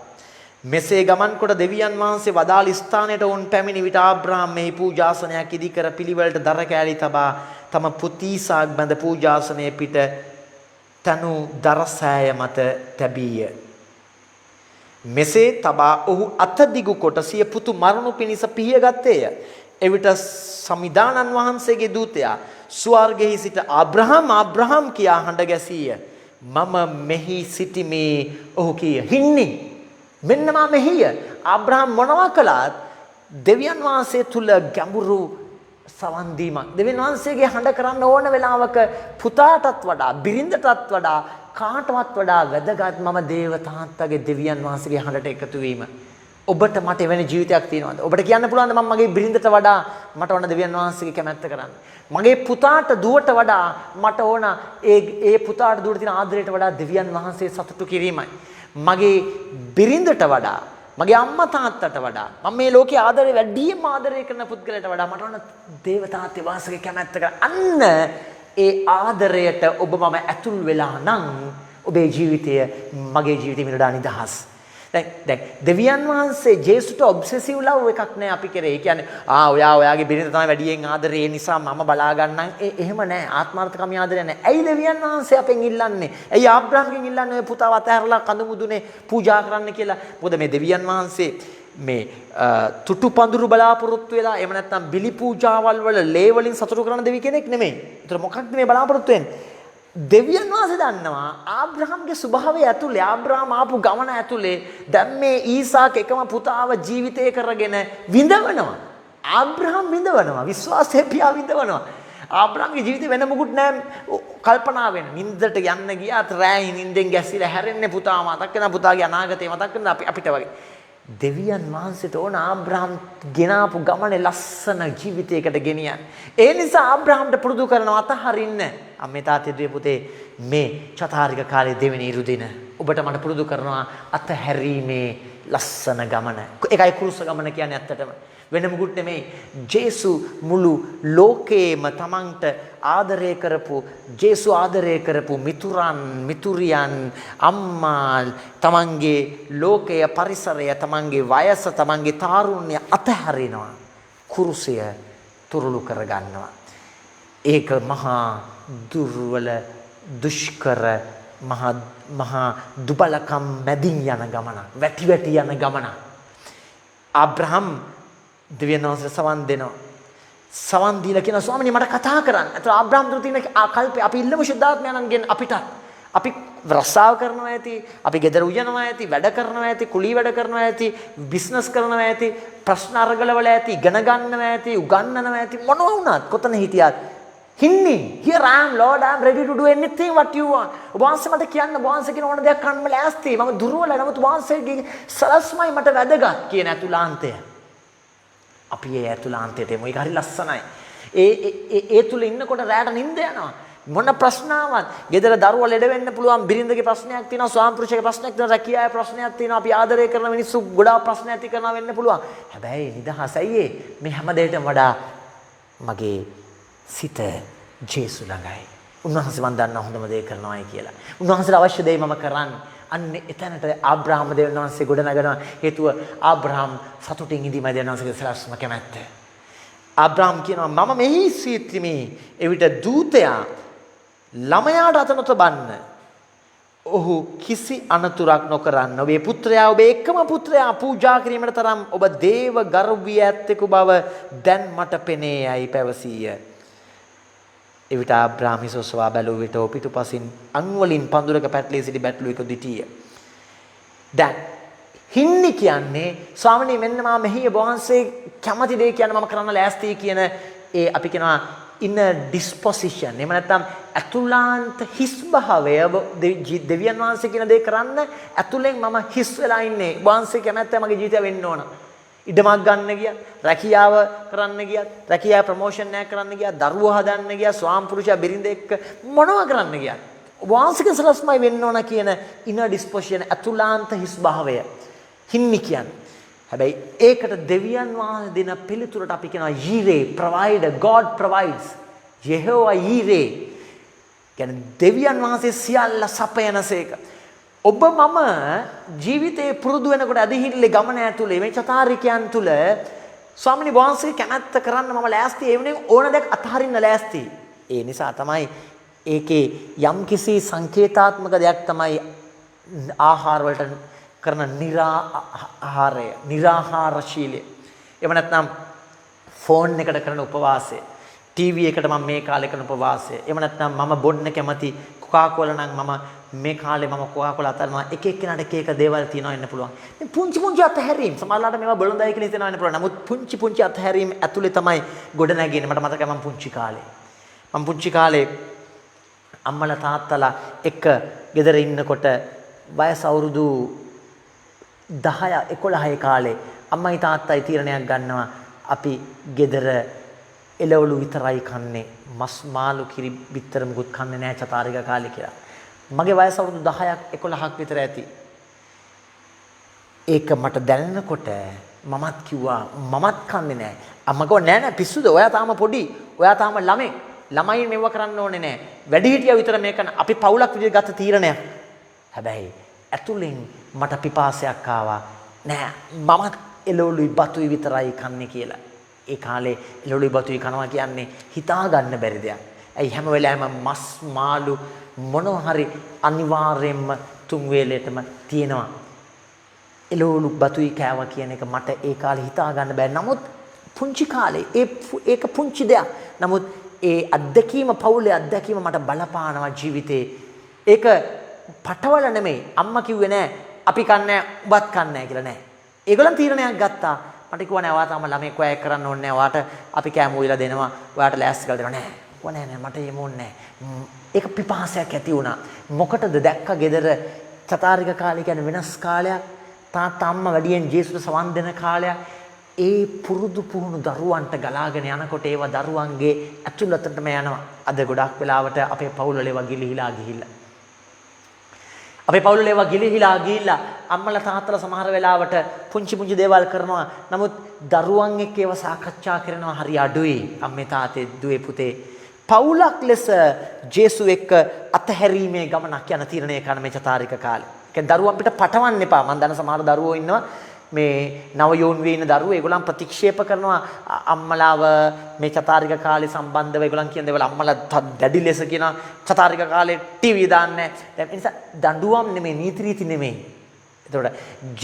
මෙසේ ගමන් කොට දෙවියන් වහන්සේ වදාළ ස්ථානයට වුන් පැමිණි විට ආබ්‍රහම් මෙහි පූජාසනයක් ඉදි කර පිළිවෙලට දර කෑලි තබා තම පුතීසාක් බඳ පූජාසනයේ පිට තනු දරසෑය මත තැබීය. මෙසේ තබා ඔහු අතදිගු කොට සිය පුතු මරණු පිණිස පිහියගත්තේය. එවිට සමිදානන් වහන්සේගේ දූතයා ස්වර්ගයේ සිට ආබ්‍රහම් ආබ්‍රහම් කියා හඬ ගැසීය. මම මෙහි සිටිමි ඔහු කීය. හින්නේ මෙන්න මා මෙහිය. ආබ්‍රහම් මොනවා කළත් දෙවියන් වහන්සේ තුල ගැඹුරු සවන් දීමක්. දෙවියන් වහන්සේගේ හඬ කරන්න ඕන වෙලාවක පුතාටත් වඩා බිරිඳටත් වඩා කාටවත් වඩා වැදගත් මම දේව තාත්තගේ දෙවියන් වහන්සේගේ හඬට එකතු වීම. ඔබට මට එවැනි ජීවිතයක් තියෙනවද? ඔබට කියන්න පුළුවන්ද මම මගේ බිරිඳට වඩා මට ඕන දෙවියන් වහන්සේගේ කැමැත්ත කරන්න. මගේ පුතාට දුවට වඩා මට ඕන ඒ පුතාට දුවට තියෙන ආදරයට වඩා දෙවියන් වහන්සේ සතුටු කිරීමයි. මගේ බිරිඳට වඩා මගේ අම්මා තාත්තට වඩා මම මේ ලෝකේ ආදරේ වැඩිම ආදරය කරන පුද්ගලයාට වඩා මට ඕන දේව තාත්තේ වාසගේ කැමැත්ත කරන්න. අන්න ඒ ආදරයට ඔබ මම ඇතුල් වෙලා නම් ඔබේ ජීවිතය මගේ ජීවිතේ වඩා නිදහස්. දැන් දෙවියන් වහන්සේ ජේසුට ඔබ්සෙසිව් ලව් එකක් නෑ අපි කරේ. ඒ කියන්නේ ඔයාගේ බිරිඳ තමයි වැඩියෙන් ආදරේ ඒ නිසා මම බලා ගන්නම්. එහෙම නෑ. ආත්මාර්ථකමිය ආදරය නෑ. ඇයි දෙවියන් වහන්සේ අපෙන් ඉල්ලන්නේ? ඇයි ආබ්‍රහම්ගෙන් ඉල්ලන්නේ ඔය පුතාව අතහැරලා කඳු මුදුනේ පූජා කරන්න කියලා? මොකද මේ දෙවියන් වහන්සේ මේ තුටු පඳුරු බලාපොරොත්තු වෙලා එහෙම නැත්නම් බිලි පූජාවල් වල ලේ වලින් සතුටු කරන දෙවි කෙනෙක් නෙමෙයි. ඒතර මොකක්ද මේ බලාපොරොත්තු වෙන්නේ? දෙවියන් වහන්සේ දන්නවා ආබ්‍රහම්ගේ ස්වභාවය ඇතුලේ ආබ්‍රහම් ආපු ගමන ඇතුලේ දැන් මේ ඊසාක් එකම පුතාව ජීවිතය කරගෙන විඳවනවා. ආබ්‍රහම් විඳවනවා. විශ්වාසය පියා විඳවනවා. ආබ්‍රහම්ගේ ජීවිතේ වෙන මොකුත් නැහැ කල්පනා වෙන. නින්දට යන්න ගියාත් රෑ නින්දෙන් ගැසිලා හැරෙන්නේ පුතා මතක් වෙනවා. පුතාගේ අනාගතේ මතක් වෙනවා අපිට වගේ. දෙවියන් වහන්සේට ඕන ආබ්‍රහම් ගෙනාපු ගමනේ ලස්සන ජීවිතයකට ගෙනියන්න. ඒ නිසා ආබ්‍රහම්ට පුරුදු කරනවා අතහරින්න. අම්මේ තාත්තේ දුවේ පුතේ මේ චතාරික කාලේ දෙවෙනි ඉරුදින ඔබට මට පුරුදු කරනවා අතහැරීමේ ලස්සන ගමන. ඒකයි කුරුස ගමන කියන්නේ ඇත්තටම. වෙන මොකුත් නෙමෙයි. ජේසු මුළු ලෝකේම තමන්ට ආදරය කරපු ජේසු ආදරය කරපු මිතුරන් මිතුරියන් අම්මා තමන්ගේ ලෝකය පරිසරය තමන්ගේ වයස තමන්ගේ තාරුණ්‍ය අතහැරිනවා. කුරුසය තුරුළු කරගන්නවා. ඒක මහා දුර්වල දුෂ්කර මහා දුබලකම් මැදින් යන ගමනක්. වැටි වැටි යන ගමනක්. ආබ්‍රහම් දෙවියන් වහන්සේට සවන් දෙනවා. සවන් දීලා කියන ස්වාමීනි මට කතා කරන්න. ඒතර ආබ්‍රහම් තුල තියෙන කල්පේ අපි ඉල්ලමු ශුද්ධාත්මයන්ගෙන් අපිට අපි රස්සාව කරනවා ඇති, අපි ගෙදර උයනවා ඇති, වැඩ කරනවා ඇති, කුලී වැඩ කරනවා ඇති, බිස්නස් කරනවා ඇති, ප්‍රශ්න අරගලවල ඇති, ඉගෙන ගන්නවා ඇති, උගන්වනවා ඇති මොනවා වුණත් කොතන හිටියත් හින්නේ here I am Lord I am ready to do anything what you want. ඔබ වහන්සේ මට කියන්න ඔබ වහන්සේ කියන ඕන දෙයක් කරන්න මම ලෑස්තියි. මම දුර්වල නමුත් වහන්සේගේ සලස්මයි මට වැදගත් කියන අතුලාන්තය. අපි ඒ ඇතුළාන්තයට එමු. ඒක හරි ලස්සනයි. ඒ තුල ඉන්නකොට රැට නිින්ද යනවා. මොන ප්‍රශ්නාවක්? ගෙදර දරුවා ලෙඩ වෙන්න පුළුවන්, බිරිඳගේ ප්‍රශ්නයක් තියෙනවා, ස්වාමි පුරුෂගේ ප්‍රශ්නයක් තියෙනවා, රැකියාවේ ප්‍රශ්නයක් තියෙනවා, අපි ආදරය කරන මිනිස්සු ගොඩාක් ප්‍රශ්න ඇති කරනවා වෙන්න පුළුවන්. හැබැයි නිදහසයි මේ හැම දෙයකටම වඩා මගේ සිත ජේසු ළඟයි. උන්වහන්සේ මන් දන්නා හොඳම දේ කරනවායි කියලා. උන්වහන්සේට අවශ්‍ය දේ මම කරන්නේ. අන්න එතනට ආබ්‍රහම් දෙවියන් වහන්සේ ගොඩ නගනවා. හේතුව ආබ්‍රහම් සතුටින් ඉඳීමයි දෙවියන් වහන්සේගේ සලස්ම කැමැත්ත. ආබ්‍රහම් කියනවා මම මෙහි සිටිමි. එවිට දූතයා ළමයාට අත නොතබන්න. ඔහු කිසි අනතුරක් නොකරන්න. ඔබේ පුත්‍රයා ඔබේ එකම පුත්‍රයා පූජා කිරීමට තරම් ඔබ දේව ගර්භී ඇත්තෙකු බව දැන් මට පෙනේයයි පැවසීය. එවිට ආබ්‍රාහ්ම සොස්වා බැලුව විට පිටුපසින් අං වලින් පඳුරක පැටලී සිටි බැටළුවෙකු දිටිය. දැන් හින්නි කියන්නේ ස්වාමීනි මෙන්න මා මෙහි වහන්සේ කැමති දේ කියන මම කරන්න ලෑස්තියි කියන ඒ අපි කියනවා inner disposition. එහෙම නැත්නම් අතුලාන්ත හිස් භාවය දෙවියන් වහන්සේ කියන දේ කරන්න අතුලෙන් මම හිස් වෙලා ඉන්නේ. වහන්සේ කැමැත්ත මගේ ජීවිතය වෙන්න ඕන. ඉඩමක් ගන්න ගියත්, රැකියාව කරන්න ගියත්, රැකියාව ප්‍රොමෝෂන් එකක් කරන්න ගියත්, දරුවෝ හදන්න ගියත්, ස්වාම පුරුෂයා බිරිඳ එක්ක මොනවා කරන්න ගියත් වහන්සේගේ සලස්මයි වෙන්න ඕන කියන inner disposition අතුලාන්ත හිස් භාවය හින්නි කියන්නේ. හැබැයි ඒකට දෙවියන් වහන්සේ දෙන පිළිතුරට අපි කියනවා යීරේ provider, God provides. Jehovah Yireh. කියන්නේ දෙවියන් වහන්සේ සියල්ල සපයනසේක. ඔබ මම ජීවිතේ පුරුදු වෙනකොට අධිහිල්ලේ ගමන ඇතුලේ මේ චතාරිකයන් තුල ස්වාමිනී වහන්සේ කැමැත්ත කරන්න මම ලෑස්ති. ඒ වෙනුවෙන් ඕන දෙයක් අතහරින්න ලෑස්ති. ඒ නිසා තමයි ඒකේ යම්කිසි සංකේතාත්මක දෙයක් තමයි ආහාර වලට කරන निराहाරය, निराहारශීලය. එහෙම නැත්නම් ෆෝන් එකට කරන උපවාසය, ටීවී එකට මම මේ කාලේ කරන උපවාසය. එහෙම නැත්නම් මම බොන්න කැමති කොකාකෝලා නම් මම මේ කාලේ මම කොකාකෝලා අතනවා. එක එක්කෙනාට එක එක දේවල් තියෙනවා වෙන්න පුළුවන්. මේ පුංචි පුංචි අතහැරීම් සමහරවිට මේවා බොළඳයි කියලා හිතනවා වෙන්න පුළුවන්. නමුත් පුංචි පුංචි අතහැරීම් ඇතුලේ තමයි ගොඩ නැගෙන්නේ. මට මතකයි මම පුංචි කාලේ අම්මලා තාත්තලා එක ගෙදර ඉන්නකොට වයස අවුරුදු 10 11 කාලේ අම්මයි තාත්තයි තීරණයක් ගන්නවා අපි ගෙදර එළවලු විතරයි කන්නේ, මස් මාළු කිරි බිත්තර මුකුත් කන්නේ නැහැ චතාරික කාලේ කියලා. මගේ වයස අවුරුදු 10ක් 11ක් විතර ඇති. ඒක මට දැනෙනකොට මමත් කිව්වා මමත් කන්නේ නැහැ. අම්මා කිව්වා නෑ පිස්සුද, ඔයා තාම පොඩි, ඔයා තාම ළමයි මෙව කරන්න ඕනේ නෑ. වැඩිහිටියා විතර මේක අපි පවුලක් විදිහට ගත තීරණයක්. හැබැයි ඇතුලෙන් මට පිපාසයක් ආවා. නෑ මමත් එළවලුයි බතුයි විතරයි කන්නේ කියලා. ඒ කාලේ එළවලුයි බතුයි කනවා කියන්නේ හිතා ගන්න බැරි දෙයක්. ඇයි හැම වෙලාවෙම මස් මාළු මොනවා හරි අනිවාර්යයෙන්ම තුන් වේලෙටම තියෙනවා. එළවලු බතුයි කෑවා කියන එක මට ඒ කාලේ හිතා ගන්න බෑ. නමුත් පුංචි කාලේ ඒක පුංචි දෙයක්. නමුත් ඒ අත්දැකීම පවුලේ අත්දැකීම මට බලපානවා ජීවිතේ. ඒක පටවල නෙමෙයි. අම්මා කිව්වේ නෑ අපි කන්නේ උඹත් කන්නේ කියලා නෑ. ඒගොල්ලන් තීරණයක් ගත්තා. මට කිව්වා නෑ ඔයා තාම ළමෙක් ඔයා කරන්න ඕනේ නෑ. ඔයාට අපි කෑම උයලා දෙනවා. ඔයාට ලෑස්ති කරලා දෙනවා නෑ. ඔය නෑ මට එහෙම ඕනේ නෑ. ඒක පිපාසයක් ඇති වුණා. මොකටද දැක්ක ගෙදර චතාරික කාලේ කියන්නේ වෙනස් කාලයක්. තාත්තා අම්මා වැඩියෙන් ජේසුට සවන් දෙන කාලයක්. ඒ පුරුදු පුහුණු දරුවන්ට ගලාගෙන යනකොට ඒවා දරුවන්ගේ ඇතුළතටම යනවා. අද ගොඩක් වෙලාවට අපේ පවුල්වල ඒවා ගිලිහිලා ගිහිල්ලා. අපේ පවුල්වල ඒවා ගිලිහිලා ගිහිල්ලා අම්මලා තාත්තලා සමහර වෙලාවට පුංචි දේවල් කරනවා. නමුත් දරුවන් එක්ක ඒවා සාකච්ඡා කරනවා හරි අඩුයි. අම්මේ තාත්තේ දුවේ පුතේ පවුලක් ලෙස ජේසු එක්ක අතහැරීමේ ගමනක් යන තීරණය කරන මේ චතාරික කාලේ. ඒ දරුවන් පිට පටවන්න එපා. මම දන්න සමහර දරුවෝ ඉන්නවා මේ නව යෝන් වේ ඉන්න දරුවෝ ඒගොල්ලන් ප්‍රතික්ෂේප කරනවා අම්මලාව මේ චතාරික කාලේ සම්බන්ධව ඒගොල්ලන් කියන දේවල් අම්මලා දැඩි ලෙස කියන චතාරික කාලේ ටීවී දාන්නේ. ඒ නිසා දඬුවම් නෙමෙයි නීති රීති නෙමෙයි. එතකොට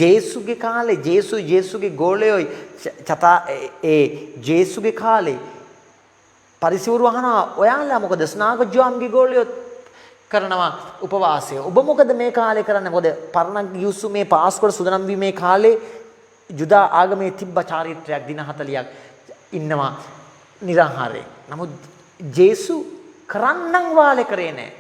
ජේසුගේ කාලේ ජේසුගේ ගෝලයෝ ජේසුගේ කාලේ පරිසවරු අහනවා ඔයාලා මොකද ස්නාගජ්ජාම්ගේ ගෝලියොත් කරනවා උපවාසය. ඔබ මොකද මේ කාලේ කරන්නේ? මොකද පරණ යුසු මේ පාස්කෝඩ් සුදනම් වීමේ කාලේ ජුදා ආගමේ තිබ්බ චාරිත්‍රයක් දින 40ක් ඉන්නවා निराहाරේ. නමුත් ජේසු කරන්නන් වාලේ කරේ නැහැ.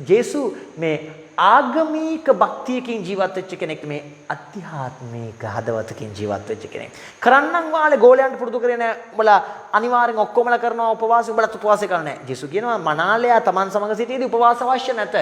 ජේසු මේ ආගමික භක්තියකින් ජීවත් වෙච්ච කෙනෙක්, මේ අධ්‍යාත්මික හදවතකින් ජීවත් වෙච්ච කෙනෙක්. කරන්නන් වාලේ ගෝලයන්ට පුරුදු කරේ නැහැ. උඹලා අනිවාර්යෙන් ඔක්කොමලා කරනවා උපවාසය, උඹලත් උපවාසය කරන්නේ නැහැ. ජේසු කියනවා මනාලයා Taman සමග සිටියේදී උපවාස අවශ්‍ය නැත.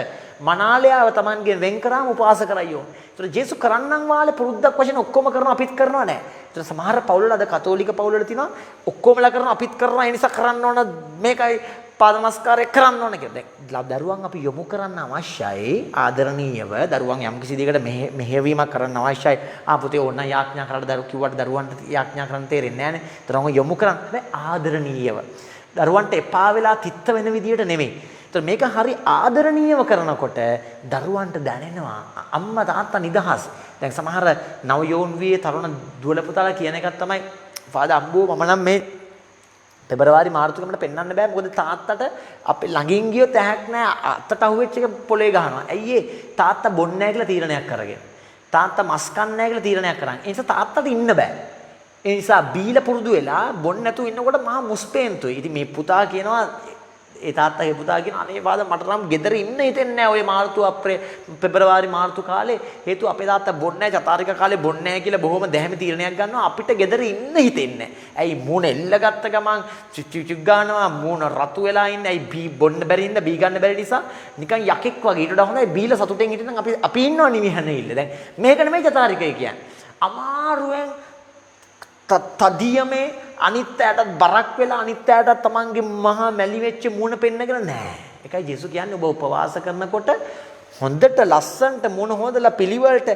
මනාලයාව Tamanගෙන් වෙන් කරාම උපවාස කරයියෝ. ඒතර ජේසු කරන්නන් වාලේ පුරුද්දක් වශයෙන් ඔක්කොම කරනවා, අපිත් කරනවා නැහැ. ඒතර සමහර පවුල්වල අද කතෝලික පවුල්වල තියෙනවා ඔක්කොමලා කරනවා අපිත් කරනවා, ඒ නිසා කරන්න ඕන මේකයි පාද නමස්කාරය කරන්න ඕන කියලා. දැන් දරුවන් අපි යොමු කරන්න අවශ්‍යයි ආදරණීයව. දරුවන් යම් කිසි දෙයකට මෙහෙයවීමක් කරන්න අවශ්‍යයි. පුතේ ඕන යාඥා කරලා දරුවෝ කිව්වට දරුවන්ට යාඥා කරන්න තේරෙන්නේ නැහැ නේ. දරුවන් යොමු කරන්න හැබැයි ආදරණීයව. දරුවන්ට එපා වෙලා තිත්ත වෙන විදියට නෙමෙයි. ඒතර මේක හරි ආදරණීයව කරනකොට දරුවන්ට දැනෙනවා අම්මා තාත්තා නිදහස්. දැන් සමහර නව යෝන් වියේ තරුණ දුවල පුතාලා කියන එකක් තමයි ෆාදර් අම්බෝ මම නම් මේ පෙබරවාරි මාර්තු ගමට පෙන්වන්න බෑ. මොකද තාත්තට අපි ළඟින් ගියොත් ඇහැක් නෑ. අතට අහුවෙච්ච එක පොලේ ගහනවා. ඇයි ඒ? තාත්තා බොන්නේ නෑ කියලා තීරණයක් කරගෙන. තාත්තා මස් කන්නේ නෑ කියලා තීරණයක් කරන්. ඒ නිසා තාත්තට ඉන්න බෑ. ඒ නිසා බීලා පුරුදු වෙලා බොන්නේ නැතුව ඉන්නකොට මහා මුස්පේන්තුයි. ඉතින් මේ පුතා කියනවා ඒ තාත්තගේ පුතා කියන අනේ වාද මට නම් ගෙදර ඉන්න හිතෙන්නේ නැහැ ඔය මාර්තු පෙබරවාරි මාර්තු කාලේ හේතුව අපේ තාත්තා බොන්නේ නැහැ චතාරික කාලේ බොන්නේ නැහැ කියලා බොහොම දැහැමි තීරණයක් ගන්නවා අපිට ගෙදර ඉන්න හිතෙන්නේ නැහැ. ඇයි මූණ එල්ලගත්ත ගමන් චුච් ගන්නවා මූණ රතු වෙලා ඉන්නේ. ඇයි බී බොන්න බැරි ඉඳ බී ගන්න බැරි නිසා නිකන් යකෙක් වගේ. ඊට වඩා හොඳයි බීලා සතුටෙන් හිටියනම් අපි ඉන්නව නිවිහනේ ඉල්ල. දැන් මේක නෙමෙයි චතාරිකය කියන්නේ. අමාරුවෙන් තදියමේ අනිත්‍යයටත් බරක් වෙලා අනිත්‍යයටත් තමන්ගේ මහා මැලි වෙච්ච මූණ පෙන්නගෙන නෑ. ඒකයි ජේසුස් කියන්නේ ඔබ උපවාස කරනකොට හොඳට ලස්සනට මූණ හොදලා පිළිවෙලට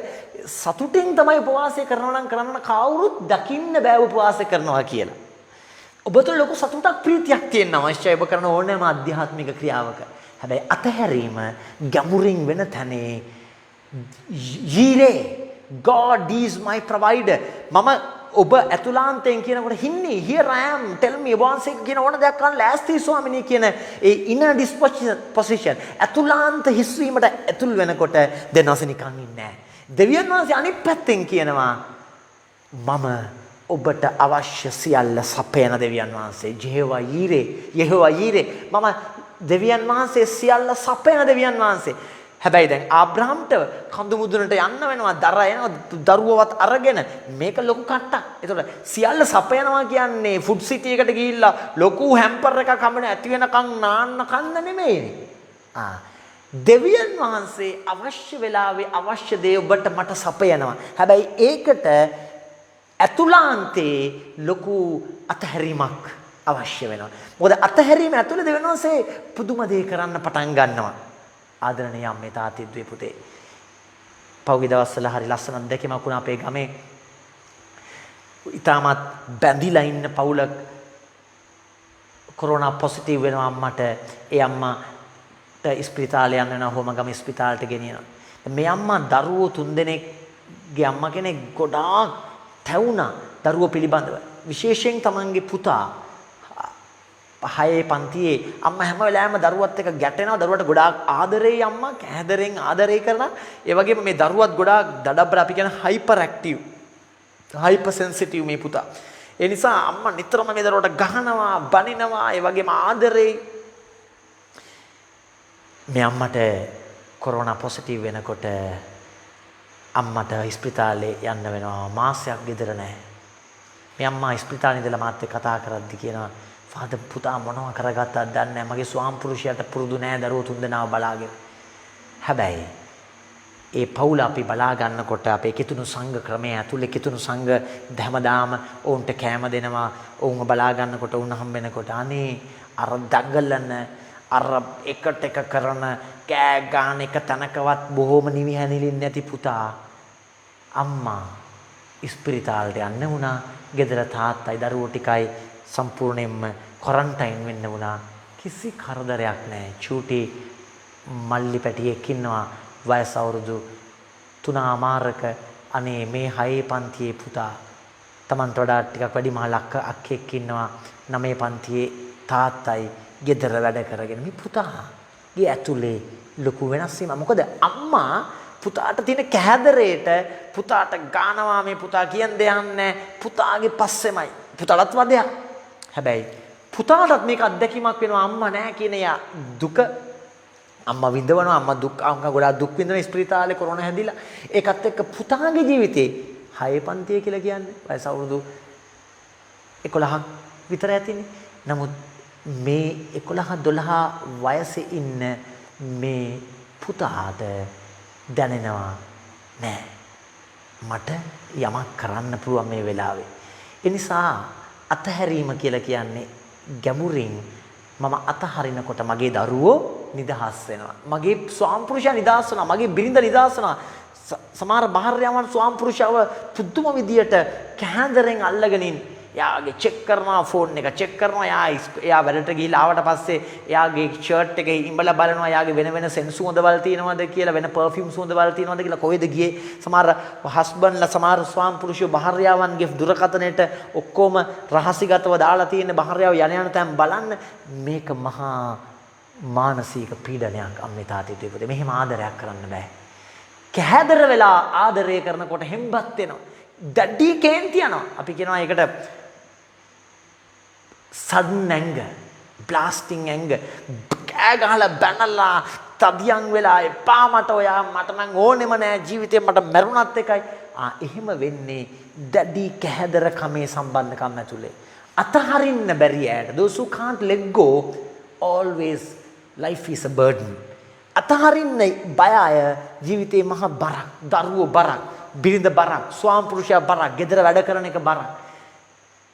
සතුටින් තමයි උපවාසය කරනවා නම් කරන්න කවුරුත් දකින්න බෑ උපවාසය කරනවා කියලා. ඔබට ලොකු සතුටක් ප්‍රීතියක් තියෙන අවශ්‍යයි ඔබ කරන ඕනෑම ආධ්‍යාත්මික ක්‍රියාවක. හැබැයි අතහැරීම ගැඹුරින් වෙන තැනේ යීරේ God is my provider. මම ඔබ ඇතුළාන්තයෙන් කියනකොට හින්නේ here I am tell me once කියන ඕන දෙයක් ගන්න ලෑස්ති ස්වාමිනේ කියන ඒ inner disposition ඇතුළාන්ත හිස්වීමට ඇතුල් වෙනකොට දෙනවසේ නිකන් ඉන්නේ නැහැ. දෙවියන් වහන්සේ අනිත් පැත්තෙන් කියනවා මම ඔබට අවශ්‍ය සියල්ල සපයන දෙවියන් වහන්සේ ජෙහෝවා යීරේ මම දෙවියන් වහන්සේ සියල්ල සපයන දෙවියන් වහන්සේ. හැබැයි දැන් ආබ්‍රහම්ට කඳු මුදුනට යන්න වෙනවා දරුවවත් අරගෙන මේක ලොකු කට්ටක්. ඒතකොට සියල්ල සපයනවා කියන්නේ ෆුඩ් සිටි එකට ගිහිල්ලා ලොකු හැම්පර් එකක් හම්බෙන ඇති වෙනකන් නාන්න කන්න නෙමෙයිනේ. දෙවියන් වහන්සේ අවශ්‍ය වෙලාවේ අවශ්‍ය දේ ඔබට මට සපයනවා. හැබැයි ඒකට ඇතුළාන්තේ ලොකු අතහැරීමක් අවශ්‍ය වෙනවා. මොකද අතහැරීම ඇතුළේ දෙවියන් වහන්සේ පුදුම දේ කරන්න පටන් ගන්නවා. ආදරණීය අම්මේ තාත්තේ දුවේ පුතේ පෞගේ දවස්වල හරි ලස්සන අත්දැකීමක් වුණා අපේ ගමේ. ඊටමත් බැඳිලා ඉන්න පවුලක් කොරෝනා පොසිටිව් වෙනවා අම්මට. ඒ අම්මාට ඉස්පිරිතාලේ යන්න වෙනවා. හොම ගම ඉස්පිරිතාලට ගෙනියනවා. මේ අම්මා දරුවෝ 3 දෙනෙක්ගේ අම්මා කෙනෙක් ගොඩාක් තැවුණා දරුවෝ පිළිබඳව. විශේෂයෙන් තමන්ගේ පුතා 6 පන්තියේ අම්මා හැම වෙලාවෙම දරුවත් එක්ක ගැටෙනවා. දරුවට ගොඩාක් ආදරෙයි අම්මා කෑදරෙන් ආදරේ කරනවා. ඒ වගේම මේ දරුවත් ගොඩාක් දඩබ්බර අපි කියන හයිපර් ඇක්ටිව් හයිපර් සෙන්සිටිව් මේ පුතා. ඒ නිසා අම්මා නිතරම මේ දරුවට ගහනවා බනිනවා. ඒ වගේම ආදරේ. මේ අම්මට කොරෝනා පොසිටිව් වෙනකොට අම්මට ඉස්පිරිතාලේ යන්න වෙනවා. මාසයක් ගෙදර නැහැ. මේ අම්මා ඉස්පිරිතාලේ ඉඳලා මාත් එක්ක කතා කරද්දි කියනවා ෆාදර් පුතා මොනවා කරගත්තද දන්නේ නැහැ. මගේ ස්වාම පුරුෂයාට පුරුදු නැහැ දරුවෝ 3 දෙනාව බලාගෙන. හැබැයි ඒ පවුල අපි බලා ගන්නකොට අපේ කිතුණු සංඝ ක්‍රමයේ ඇතුලේ කිතුණු සංඝ හැමදාම ඔවුන්ට කෑම දෙනවා. ඔවුන්ව බලා ගන්නකොට ඔවුන් හම් වෙනකොට අනේ අර දඟලන අර එකට එක කරන කෑ ගන්න එක තනකවත් බොහොම නිවිහැනිලින් නැති පුතා අම්මා ඉස්පිරිතාලට යන්න වුණා. ගෙදර තාත්තයි දරුවෝ ටිකයි සම්පූර්ණයෙන්ම ක්වොරන්ටයින් වෙන්න වුණා. කිසි කරදරයක් නැහැ. චූටි මල්ලි පැටියෙක් ඉන්නවා වයස අවුරුදු 3මාරක. අනේ මේ 6 පන්තියේ පුතා Tamanට වඩා ටිකක් වැඩි මහලක්ක අක්කෙක් ඉන්නවා 9 පන්තියේ තාත්තයි ගෙදර වැඩ කරගෙන. මේ පුතාගේ ඇතුලේ ලොකු වෙනස් වීමක්. මොකද අම්මා පුතාට තියෙන කෑදරේට පුතාට ගානවා. මේ පුතා කියන දෙයන්නේ පුතාගේ පස්සෙමයි. පුතාටත් වදයක්. හැබැයි පුතාටත් මේක අත්දැකීමක් වෙනවා. අම්මා නැහැ කියන යා දුක අම්මා විඳවනවා. අම්මා දුක් අම්මා ගොඩාක් දුක් විඳින ඉස්පිරිතාලේ කොරෝනා හැදිලා. ඒකත් එක්ක පුතාගේ ජීවිතේ 6 පන්තිය කියලා කියන්නේ වයස අවුරුදු 11ක් විතර ඇතිනේ. නමුත් මේ 11 12 වයසේ ඉන්න මේ පුතාට දැනෙනවා නෑ මට යමක් කරන්න පුළුවන් මේ වෙලාවේ. ඒ නිසා අතහැරීම කියලා කියන්නේ ගැඹුරින් මම අතහරිනකොට මගේ දරුවෝ නිදහස් වෙනවා. මගේ ස්වාම්පුරුෂයා නිදහස් වෙනවා. මගේ බිරිඳ නිදහස් වෙනවා. සමහර බාහිරයන් ස්වාම්පුරුෂයව පුදුම විදියට කැඳරෙන් අල්ලගෙන ඉන්න. එයාගේ චෙක් කරනවා ෆෝන් එක චෙක් කරනවා එයා වැඩට ගිහිල්ලා ආවට පස්සේ එයාගේ ෂර්ට් එකේ ඉඹලා බලනවා එයාගේ වෙන සෙන් සුවඳවල් තියෙනවද කියලා වෙන පර්ෆියුම් සුවඳවල් තියෙනවද කියලා කොහෙද ගියේ සමහර හස්බන්ඩ්ලා සමහර ස්වාම පුරුෂයෝ භාර්යාවන්ගේ දුරකථනයට ඔක්කොම රහසිගතව දාලා තියෙන භාර්යාව යන තැන් බලන්න මේක මහා මානසික පීඩනයක් අම්මේ තාත්තේ දෙපොතේ මෙහෙම ආදරයක් කරන්න බෑ කැහැදර වෙලා ආදරය කරනකොට හෙම්බත් වෙනවා දැඩි කේන්ති යනවා අපි කියනවා ඒකට sudden anger blasting anger කෑ ගහලා බැනලා තදියම් වෙලා එපා මට ඔයා මට නම් ඕනෙම නෑ ජීවිතේ මට මැරුණත් එකයි එහෙම වෙන්නේ දැඩි කැහැදර කමේ සම්බන්ධකම් ඇතුලේ අතහරින්න බැරි ඇයට those who can't let go always life is a burden අතහරින්න බය අය ජීවිතේ මහා බරක් දරුවෝ බරක් බිරිඳ බරක් ස්වාම පුරුෂයා බරක් ගෙදර වැඩ කරන එක බරක්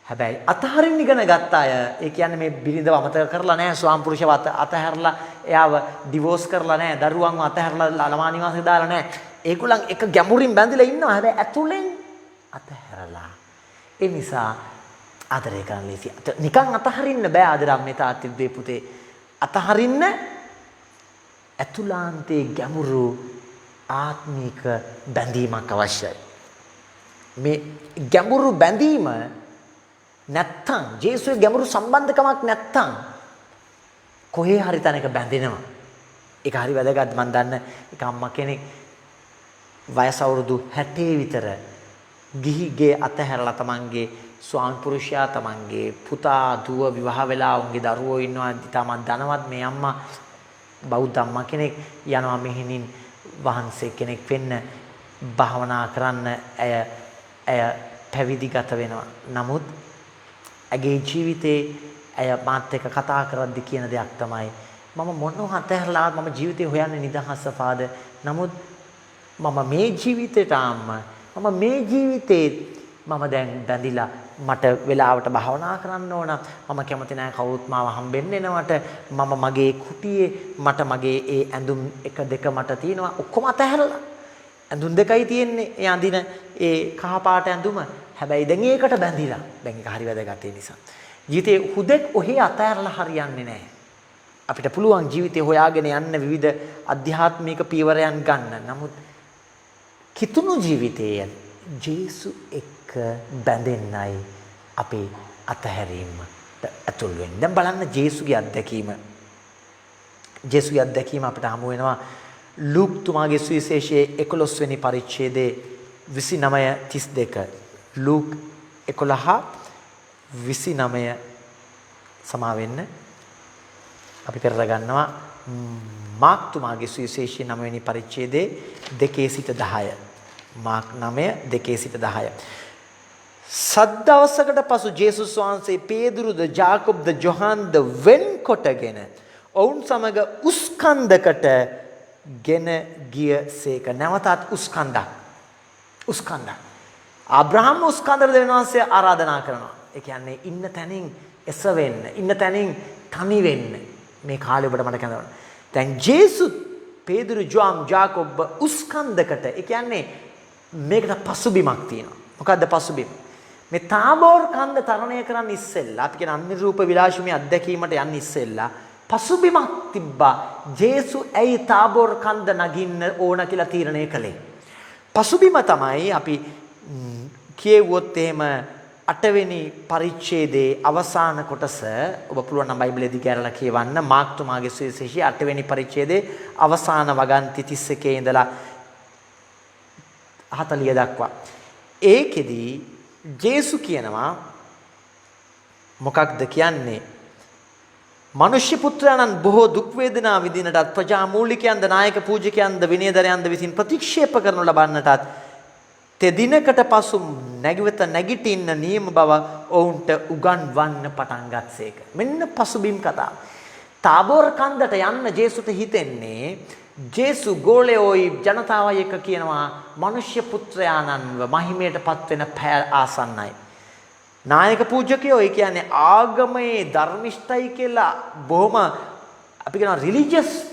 හැබැයි අතහරින්න ඉගෙන ගත්ත අය ඒ කියන්නේ මේ බිරිඳව අමතක කරලා නැහැ ස්වාම පුරුෂයව අතහැරලා එයාව ඩිවෝස් කරලා නැහැ දරුවන්ව අතහැරලා ළමා නිවාසෙ දාලා නැහැ ඒගොල්ලන් එක ගැඹුරින් බැඳිලා ඉන්නවා හැබැයි ඇතුලෙන් අතහැරලා ඒ නිසා ආදරය කරන්න ලේසි නිකන් අතහරින්න බෑ ආදරම්මේ තාත්ති දුවේ පුතේ අතහරින්න ඇතුළාන්තයේ ගැඹුරු ආත්මික බැඳීමක් අවශ්‍යයි. මේ ගැඹුරු බැඳීම නැත්තම් ජේසුගේ ගැඹුරු සම්බන්ධකමක් නැත්තම් කොහේ හරි තැනක බැඳෙනවා. ඒක හරි වැදගත් මම දන්න එක අම්මා කෙනෙක් වයස අවුරුදු 60 විතර ගිහිගේ අතහැරලා තමන්ගේ ස්වාමි පුරුෂයා තමන්ගේ පුතා දුව විවාහ වෙලා උන්ගේ දරුවෝ ඉන්නවා තමන් ධනවත් මේ අම්මා බෞද්ධ අම්මා කෙනෙක් යනවා මෙහෙණින් වහන්සේ කෙනෙක් වෙන්න භාවනා කරන්න ඇය පැවිදිගත වෙනවා. නමුත් ඇගේ ජීවිතේ ඇය මාත් එක්ක කතා කරද්දී කියන දෙයක් තමයි මම මොනවා අතහැරලා මම ජීවිතේ හොයන්නේ නිදහස පාද. නමුත් මම මේ ජීවිතේට මම මේ ජීවිතේ මම දැන් බැඳිලා මට වෙලාවට භාවනා කරන්න ඕන මම කැමති නැහැ කවුරුත් මාව හම්බෙන්න එනවට මම මගේ කුටියේ මට මගේ ඒ ඇඳුම් එක දෙක මට තියෙනවා ඔක්කොම අතහැරලා ඇඳුම් දෙකයි තියෙන්නේ ඒ අඳින ඒ කහ පාට ඇඳුම හැබැයි දැන් ඒකට බැඳිලා දැන් ඒක හරි වැදගත් ඒ නිසා ජීවිතේ හුදෙක් ඔහේ අතහැරලා හරියන්නේ නැහැ අපිට පුළුවන් ජීවිතේ හොයාගෙන යන්න විවිධ අධ්‍යාත්මික පීවරයන් ගන්න නමුත් කිතුණු ජීවිතයේ ජේසු එක්ක බැඳෙන්නයි අපේ අතහැරීමට ඇතුල් වෙන්නේ. දැන් බලන්න ජේසුගේ අත්දැකීම. ජේසුගේ අත්දැකීම අපිට හමු වෙනවා ලූක් තුමාගේ සුවිශේෂයේ 11 වෙනි පරිච්ඡේදයේ 29:32. ලූක් 11:29 සමා වෙන්න අපි පෙරර ගන්නවා මාක් තුමාගේ සුවිශේෂයේ 9 වෙනි පරිච්ඡේදයේ 2 සිට 10. මාක් 9:2 සිට 10. සද්දවසකට පසු ජේසුස් වහන්සේ පේදුරුද ජාකොබ්ද ජොහන්ද වෙන්කොටගෙන ඔවුන් සමග උස්කන්ධකට ගෙන ගියසේක. නැවතත් උස්කන්ධක්. අබ්‍රහම් උස්කන්ධර දෙවියන් වහන්සේ ආරාධනා කරනවා. ඒ කියන්නේ ඉන්න තැනින් එස වෙන්න, ඉන්න තැනින් තනි වෙන්න. මේ කාලේ ඔබට මට කියනවා. දැන් ජේසුස් පේදුරු ජොම් ජාකොබ් උස්කන්ධකට ඒ කියන්නේ මේකට පසුබිමක් තියෙනවා. මොකද්ද පසුබිම? මේ තාබෝර් කන්ද තරණය කරන්න ඉස්සෙල්ලා අපි කියන අනිරූප විලාසුමේ අත්දැකීමට යන්න ඉස්සෙල්ලා පසුබිමක් තිබ්බා. ජේසු ඇයි තාබෝර් කන්ද නගින්න ඕන කියලා තීරණය කළේ? පසුබිම තමයි අපි කියවුවොත් එහෙම 8 වෙනි පරිච්ඡේදයේ අවසාන කොටස ඔබ පුළුවන් නම් බයිබලෙදි ගැරලා කියවන්න මාක් තුමාගේ සුවිශේෂයේ 8 වෙනි පරිච්ඡේදයේ අවසාන වගන්ති 31 ඉඳලා 40 දක්වා. ඒකෙදි ජේසු කියනවා මොකක්ද කියන්නේ? මනුෂ්‍ය පුත්‍රයන්න් බොහෝ දුක් වේදනා විඳිනටත් ප්‍රජා මූලිකයන්ද නායක පූජකයන්ද විනයදරයන්ද විසින් ප්‍රතික්ෂේප කරනු ලබන්නටත් තෙදිනකට පසු නැගිවත නැගිටින්න නියම බව ඔවුන්ට උගන්වන්න පටන් ගත්සේක. මෙන්න පසුබිම් කතාව. තාබෝර් කන්දට යන්න ජේසුට හිතෙන්නේ ජේසු ගෝලයෝයි ජනතාවයි එක කියනවා මනුෂ්‍ය පුත්‍රයාණන්ව මහිමයටපත් වෙන පැය ආසන්නයි. නායක පූජකයෝ ඒ කියන්නේ ආගමේ ධර්මිෂ්ඨයි කියලා බොහොම අපි කියනවා රිලිජියස්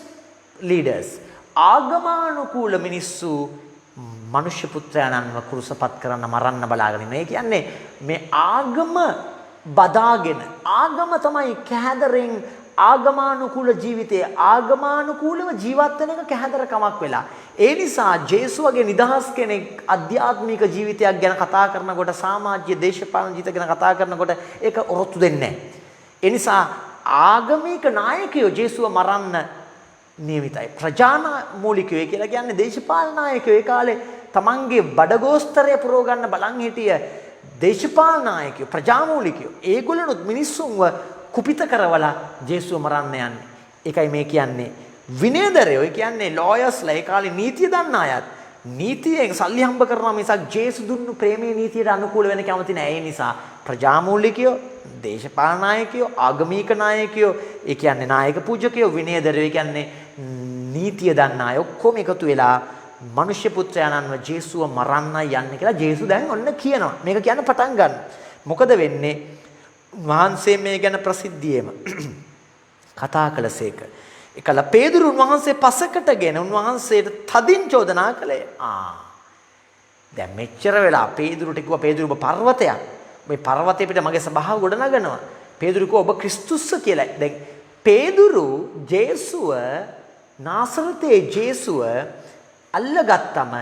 ලීඩර්ස් ආගමානුකූල මිනිස්සු මනුෂ්‍ය පුත්‍රයන්ව කුරුසපත් කරන්න මරන්න බලාගෙන ඉන්නේ. ඒ කියන්නේ මේ ආගම බදාගෙන ආගම තමයි කැහැදරෙන් ආගමානුකූල ජීවිතයේ ආගමානුකූලව ජීවත් වෙන එක කැහැදරකමක් වෙලා. ඒ නිසා ජේසු වගේ නිදහස් කෙනෙක් අධ්‍යාත්මික ජීවිතයක් ගැන කතා කරනකොට සමාජීය දේශපාලන ජීවිත ගැන කතා කරනකොට ඒක ඔරොත්තු දෙන්නේ නැහැ. ඒ නිසා ආගමික නායකයෝ ජේසුව මරන්න නියමිතයි. ප්‍රජාමූලිකයෝ කියලා කියන්නේ දේශපාලන නායකයෝ ඒ කාලේ තමන්ගේ බඩගෝස්තරය පුරව ගන්න බලන් හිටිය දේශපාලන නායකයෝ ප්‍රජාමූලිකයෝ. ඒගොල්ලොනුත් මිනිස්සුන්ව කුපිත කරවලා ජේසුව මරන්න යන්නේ. ඒකයි මේ කියන්නේ විනයදරයෝ. ඒ කියන්නේ ලෝයර්ස්ලා ඒ කාලේ නීතිය දන්න අයත් නීතියෙන් සල්ලි හම්බ කරනවා මිසක් ජේසු දුන්නු ප්‍රේමයේ නීතියට අනුකූල වෙන කැමති නැහැ. ඒ නිසා ප්‍රජාමූලිකයෝ, දේශපාලන නායකයෝ, ආගමික නායකයෝ, ඒ කියන්නේ නායක පූජකයෝ, විනයදරයෝ, ඒ කියන්නේ නීතිය දන්න අය ඔක්කොම එකතු වෙලා මනුෂ්‍ය පුත්‍රයාණන්ව ජේසුව මරන්න යන්නේ කියලා ජේසු දැන් ඔන්න කියනවා. මේක කියන්න පටන් ගන්න. මොකද වෙන්නේ? වහන්සේ මේ ගැන ප්‍රසිද්ධියේම කතා කළසේක. එකල පේදුරුන් වහන්සේ පසකටගෙන උන්වහන්සේට තදින් චෝදනා කළේ. දැන් මෙච්චර වෙලා පේදුරුට කිව්වා පේදුරු ඔබ පර්වතයක්. මේ පර්වතය පිට මගේ සභාව ගොඩනගනවා. පේදුරු කිව්වා ඔබ ක්‍රිස්තුස්ස කියලා. දැන් පේදුරු ජේසුව නාසරතේ ජේසුව අල්ලගත්තම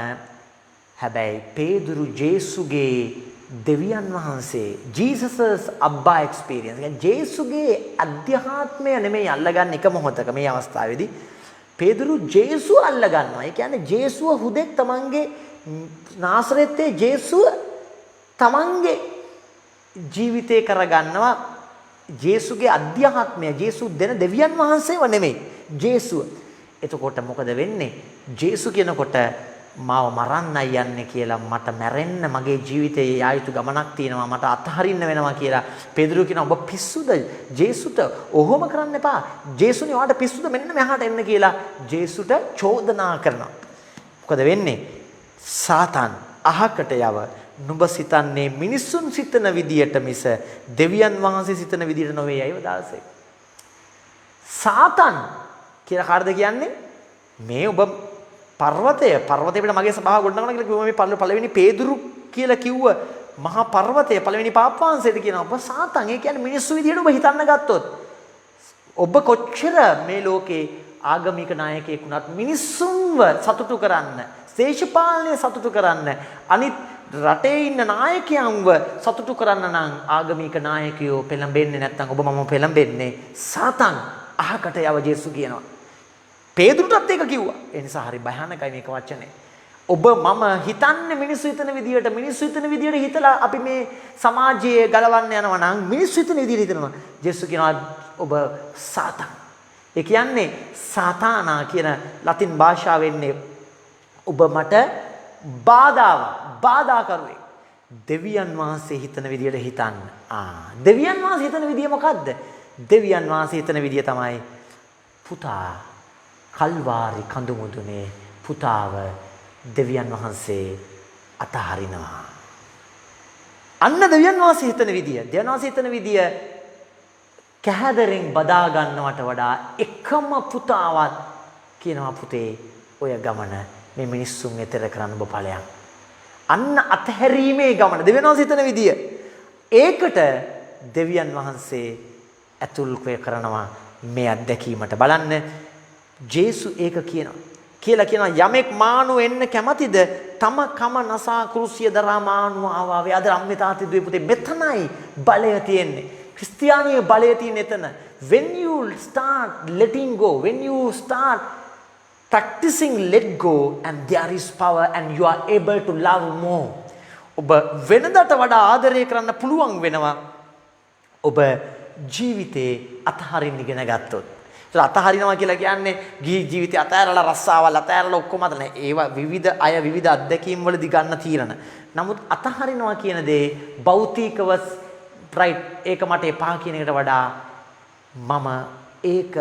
හැබැයි පේදුරු ජේසුගේ දෙවියන් වහන්සේ ජීසස් අබ්බා එක්ස්පීරියන්ස් කියන්නේ ජේසුගේ අධ්‍යාත්මය නෙමෙයි අල්ලගන්න එක මොහොතක මේ අවස්ථාවේදී පේදුරු ජේසුව අල්ලගන්නවා. ඒ කියන්නේ ජේසුව හුදෙක් තමන්ගේ නාසරෙත්තේ ජේසුව තමන්ගේ ජීවිතේ කරගන්නවා. ජේසුගේ අධ්‍යාත්මය ජේසු දෙන දෙවියන් වහන්සේව නෙමෙයි ජේසුව. එතකොට මොකද වෙන්නේ? ජේසු කියනකොට මාව මරන්නයි යන්නේ කියලා මට මැරෙන්න මගේ ජීවිතයේ ආයුතු ගමනක් තියෙනවා මට අතහරින්න වෙනවා කියලා පේදුරු කියනවා ඔබ පිස්සුද ජේසුට ඔහොම කරන්න එපා ජේසුනි ඔයාට පිස්සුද මෙන්න මෙහාට එන්න කියලා ජේසුට චෝදනා කරනවා. මොකද වෙන්නේ? සාතන් අහකට යව නුඹ සිතන්නේ මිනිසුන් සිතන විදියට මිස දෙවියන් වහන්සේ සිතන විදියට නොවේ යයිව දාසේ. සාතන් කියලා කාටද කියන්නේ? මේ ඔබ පර්වතය පිට මගේ සභාව ගොඩනගනවා කියලා කිව්ව මේ පළවෙනි පේදුරු කියලා කිව්ව මහා පර්වතය පළවෙනි පාපවංශයට කියනවා ඔබ සාතන්. ඒ කියන්නේ මිනිස්සු විදියට ඔබ හිතන්න ගත්තොත් ඔබ කොච්චර මේ ලෝකේ ආගමික නායකයෙක් වුණත් මිනිස්සුන්ව සතුටු කරන්න, දේශපාලනය සතුටු කරන්න, අනිත් රටේ ඉන්න නායකයන්ව සතුටු කරන්න නම් ආගමික නායකයෝ පෙළඹෙන්නේ නැත්නම් ඔබ මම පෙළඹෙන්නේ සාතන් අහකට යව ජේසු කියනවා. පේදුරුටත් ඒක කිව්වා. ඒ නිසා හරි භයානකයි මේක වචනේ. ඔබ මම හිතන්නේ මිනිස්සු හිතන විදියට හිතලා අපි මේ සමාජයේ ගලවන්න යනවා නම් මිනිස්සු හිතන විදියට හිතනවා. ජේසු කියනවා ඔබ සාතන්. ඒ කියන්නේ සාතානා කියන ලතින් භාෂාවෙන්නේ ඔබ මට බාධා කරුවේ. දෙවියන් වහන්සේ හිතන විදියට හිතන්න. දෙවියන් වහන්සේ හිතන විදිය මොකද්ද? දෙවියන් වහන්සේ හිතන විදිය තමයි පුතා කල්වාරි කඳු මුදුනේ පුතාව දෙවියන් වහන්සේ අතහරිනවා. අන්න දෙවියන් වහන්සේ හිතන විදිය. දෙවියන් වහන්සේ හිතන විදිය කැහැදරෙන් බදා ගන්නවට වඩා එකම පුතාවත් කියනවා පුතේ ඔය ගමන මේ මිනිස්සුන් එතර කරන්න ඔබ ඵලයන්. අන්න අතහැරීමේ ගමන දෙවියන් වහන්සේ හිතන විදිය. ඒකට දෙවියන් වහන්සේ ඇතුල් කරනවා මේ අත්දැකීමට. බලන්න ජේසු ඒක කියනවා යමෙක් මානු එන්න කැමතිද තම කම නසා කුරුසිය දරා මානු ආවාවේ. අද අම්මේ තාත්තේ දුවේ පුතේ මෙතනයි බලය තියෙන්නේ. ක්‍රිස්තියානියේ බලය තියෙන්නේ එතන. when you start letting go, when you start practicing let go, and there is power and you are able to love more. ඔබ වෙනදට වඩා ආදරය කරන්න පුළුවන් වෙනවා ඔබ ජීවිතේ අතහරින්න ඉගෙන ගත්තොත්. ඒක අතහරිනවා කියලා කියන්නේ ගිහි ජීවිතය අතහැරලා රස්සාවල් අතහැරලා ඔක්කොම අතන ඒවා විවිධ අය විවිධ අත්දැකීම් වලදී ගන්න තීරණ. නමුත් අතහරිනවා කියන දේ භෞතිකව රයිට් ඒක මට එපා කියන එකට වඩා මම ඒක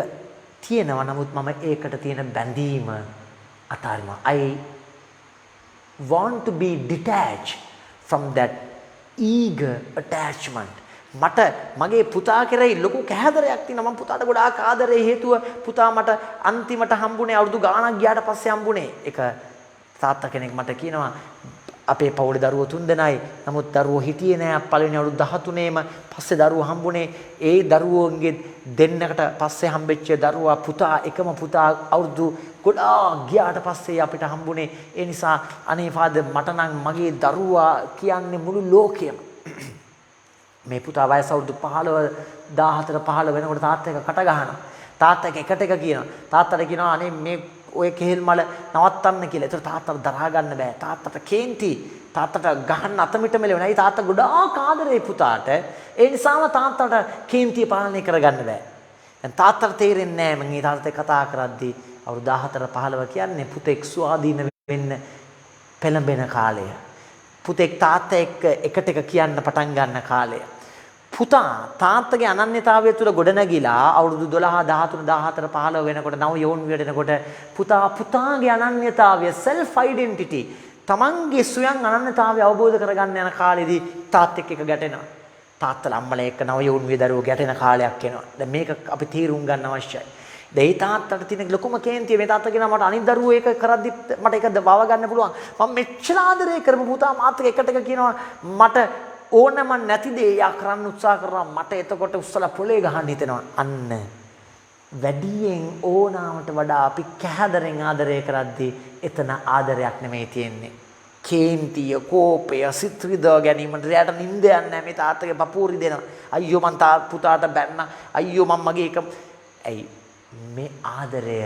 තියෙනවා නමුත් මම ඒකට තියෙන බැඳීම අතහරිනවා. I want to be detached from that eager attachment. මට මගේ පුතා කෙරෙහි ලොකු කැහැදරයක් තියෙනවා. මම පුතාට ගොඩාක් ආදරේ හේතුව පුතා මට අන්තිමට හම්බුනේ අවුරුදු ගාණක් ගියාට පස්සේ හම්බුනේ. ඒක තාත්තා කෙනෙක් මට කියනවා අපේ පවුලේ දරුවෝ 3 දෙනයි. නමුත් දරුවෝ හිටියේ නෑ පළවෙනි අවුරුදු 13ේම. පස්සේ දරුවෝ හම්බුනේ. ඒ දරුවෝන්ගේ දෙන්නකට පස්සේ හම්බෙච්ච දරුවා පුතා එකම පුතා අවුරුදු ගොඩාක් ගියාට පස්සේ අපිට හම්බුනේ. ඒ නිසා අනේ ෆාදර් මට නම් මගේ දරුවා කියන්නේ මුළු ලෝකෙම. මේ පුතා වයස අවුරුදු 15 14 15 වෙනකොට තාත්තා එක කට ගහනවා. තාත්තා එකට එක කියනවා. තාත්තට කියනවා අනේ මේ ඔය කෙහෙල් මල නවත්තන්න කියලා. ඒතර තාත්තට දරා ගන්න බෑ. තාත්තට කේන්ති. තාත්තට ගහන්න අතමිට මෙලෙවනයි. තාත්තා ගොඩාක් ආදරේ පුතාට. ඒ නිසාම තාත්තට කේන්තිය පාලනය කරගන්න බෑ. දැන් තාත්තට තේරෙන්නේ නෑ මම මේ තාත්තට කතා කරද්දී අවුරුදු 14 15 කියන්නේ පුතෙක් ස්වාධීන වෙන්න පෙළඹෙන කාලය. පුතෙක් තාත්තා එක්ක එකට එක කියන්න පටන් ගන්න කාලය. පුතා තාත්තගේ අනන්‍යතාවය තුළ ගොඩනැගිලා අවුරුදු 12 13 14 15 වෙනකොට නව යෝන් වියදෙනකොට පුතාගේ අනන්‍යතාවය self identity තමන්ගේ ස්වයං අනන්‍යතාවය අවබෝධ කරගන්න යන කාලෙදී තාත්තෙක් එක ගැටෙනවා. තාත්තලා අම්මලා එක්ක නව යෝන් වියදරුවෝ ගැටෙන කාලයක් එනවා. දැන් මේක අපි තීරුම් ගන්න අවශ්‍යයි. දැන් ඒ තාත්තට තියෙන ලොකුම කේන්තිය මේ තාත්තා කියනවා මට අනිත් දරුවෝ ඒක කරද්දි මට ඒක වව ගන්න පුළුවන්. මම මෙච්චර ආදරේ කරපු පුතා මාත් එකට එක කියනවා මට ඕනම නැති දේ යා කරන්න උත්සාහ කරනවා මට එතකොට උස්සලා පොලේ ගහන්න හිතෙනවා. අන්න වැඩියෙන් ඕනාවට වඩා අපි කැදරෙන් ආදරය කරද්දී එතන ආදරයක් නෙමෙයි තියෙන්නේ. කේන්තිය, කෝපය, සිත් රිදව ගැනීමට රැට නිින්ද යන්නේ නැහැ. මේ තාත්තගේ පපුරි දෙනවා. අයියෝ මං පුතාට බැන්න. අයියෝ මම මගේ එක ඇයි මේ ආදරය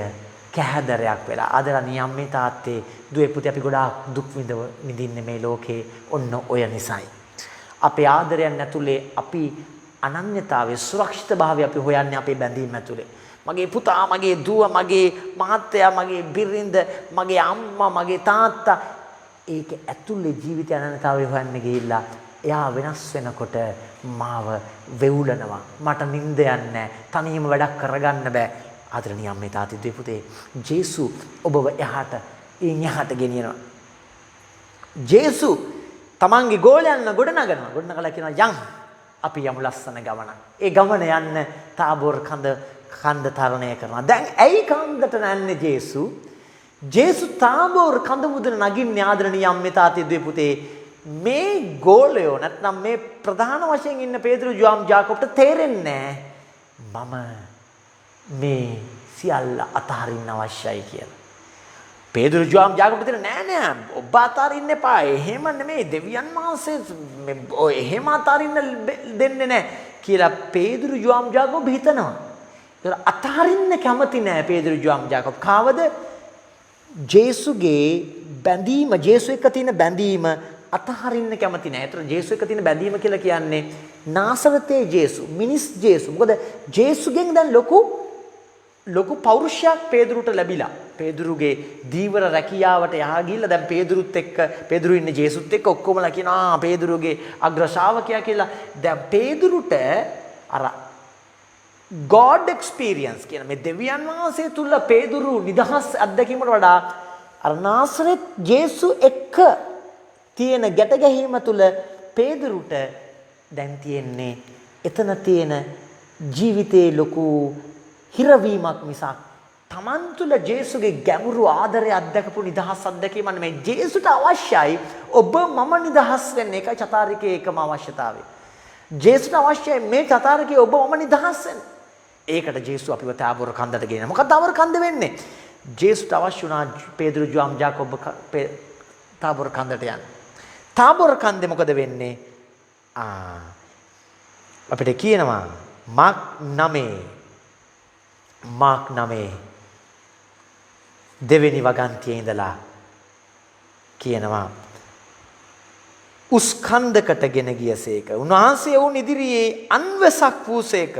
කැදරයක් වෙලා ආදරණීය අම්මේ තාත්තේ දුවේ පුතේ අපි ගොඩාක් දුක් විඳින්නේ මේ ලෝකේ ඔන්න ඔය නිසයි. අපේ ආදරයන් ඇතුලේ අපි අනන්‍යතාවයේ සුරක්ෂිතභාවය අපි හොයන්නේ අපේ බැඳීම් ඇතුලේ. මගේ පුතා, මගේ දුව, මගේ මහත්තයා, මගේ බිරිඳ, මගේ අම්මා, මගේ තාත්තා ඒක ඇතුලේ ජීවිතය අනන්‍යතාවය හොයන්න ගිහිල්ලා එයා වෙනස් වෙනකොට මාව වෙවුලනවා. මට නිින්ද යන්නේ තනියම වැඩක් කරගන්න බෑ. ආදරණීය අම්මේ තාත්තේ දුවේ පුතේ ජේසු ඔබව එහාට ගෙනියනවා. ජේසු තමන්ගේ ගෝලයන්ව ගොඩනගනවා. ගොඩනගලා කියනවා යන් අපි යමු ලස්සන ගමනක්. ඒ ගමන යන්න තාබෝර් කන්ද තරණය කරනවා. දැන් ඇයි කන්දට නැන්නේ ජේසු? ජේසු තාබෝර් කඳ මුදුන නගින්නේ ආදරණීය අම්මේ තාත්තේ දුවේ පුතේ මේ ගෝලයෝ නැත්නම් මේ ප්‍රධාන වශයෙන් ඉන්න පේතුරු ජෝම් ජාකොබ්ට තේරෙන්නේ මම මේ සියල්ල අතහරින්න අවශ්‍යයි කියලා. පේදුරු ජෝම් ජාකබ්ට දෙන නෑ ඔබ අතාරින්න එපා. එහෙම නෙමෙයි දෙවියන් වහන්සේ ඔය එහෙම අතාරින්න දෙන්නේ නෑ කියලා පේදුරු ජෝම් ජාකබ් හිතනවා. ඒක අතාරින්න කැමති නෑ පේදුරු ජෝම් ජාකබ්. කාවද? ජේසුගේ බැඳීම, ජේසු එක්ක තියෙන බැඳීම අතහරින්න කැමති නෑ. ඒතර ජේසු එක්ක තියෙන බැඳීම කියලා කියන්නේ නාසරතේ ජේසු, මිනිස් ජේසු. මොකද ජේසුගෙන් දැන් ලොකු පෞරුෂයක් පේදුරුට ලැබිලා. පේදුරුගේ දීවර රැකියාවට යහා ගිහිල්ලා දැන් පේදුරු ඉන්නේ ජේසුත් එක්ක ඔක්කොමලා කියනවා පේදුරුගේ අග්‍ර ශ්‍රාවකයා කියලා. දැන් පේදුරුට අර God experience කියන මේ දෙවියන් වහන්සේ තුල පේදුරු නිදහස් අත්දැකීමට වඩා අර නාසරෙත් ජේසු එක්ක තියෙන ගැට ගැහිම තුල පේදුරුට දැන් තියෙන්නේ එතන තියෙන ජීවිතේ ලොකු හිරවීමක් මිසක් තමන් තුළ ජේසුගේ ගැඹුරු ආදරය අත්දකපු නිදහස් අත්දැකීම නෙමෙයි. ජේසුට අවශ්‍යයි ඔබ මම නිදහස් වෙන්න. ඒකයි චතාරිකයේ එකම අවශ්‍යතාවය. ජේසුට අවශ්‍යයි මේ චතාරිකයේ ඔබ මම නිදහස් වෙන්න. ඒකට ජේසු අපිව තාබෝර කන්දට ගෙනියන. මොකක්ද තාබෝර කන්ද වෙන්නේ? ජේසුට අවශ්‍ය වුණා පේදුරු ජෝම් ජාකබ් තාබෝර කන්දට යන්න. තාබෝර කන්දේ මොකද වෙන්නේ? අපිට කියනවා මාක් 9 දෙවෙනි වගන්තියේ ඉඳලා කියනවා උස්කන්දකට ගෙන ගියසේක. උන්වහන්සේ වුන් ඉදිරියේ අන්වසක් වූසේක.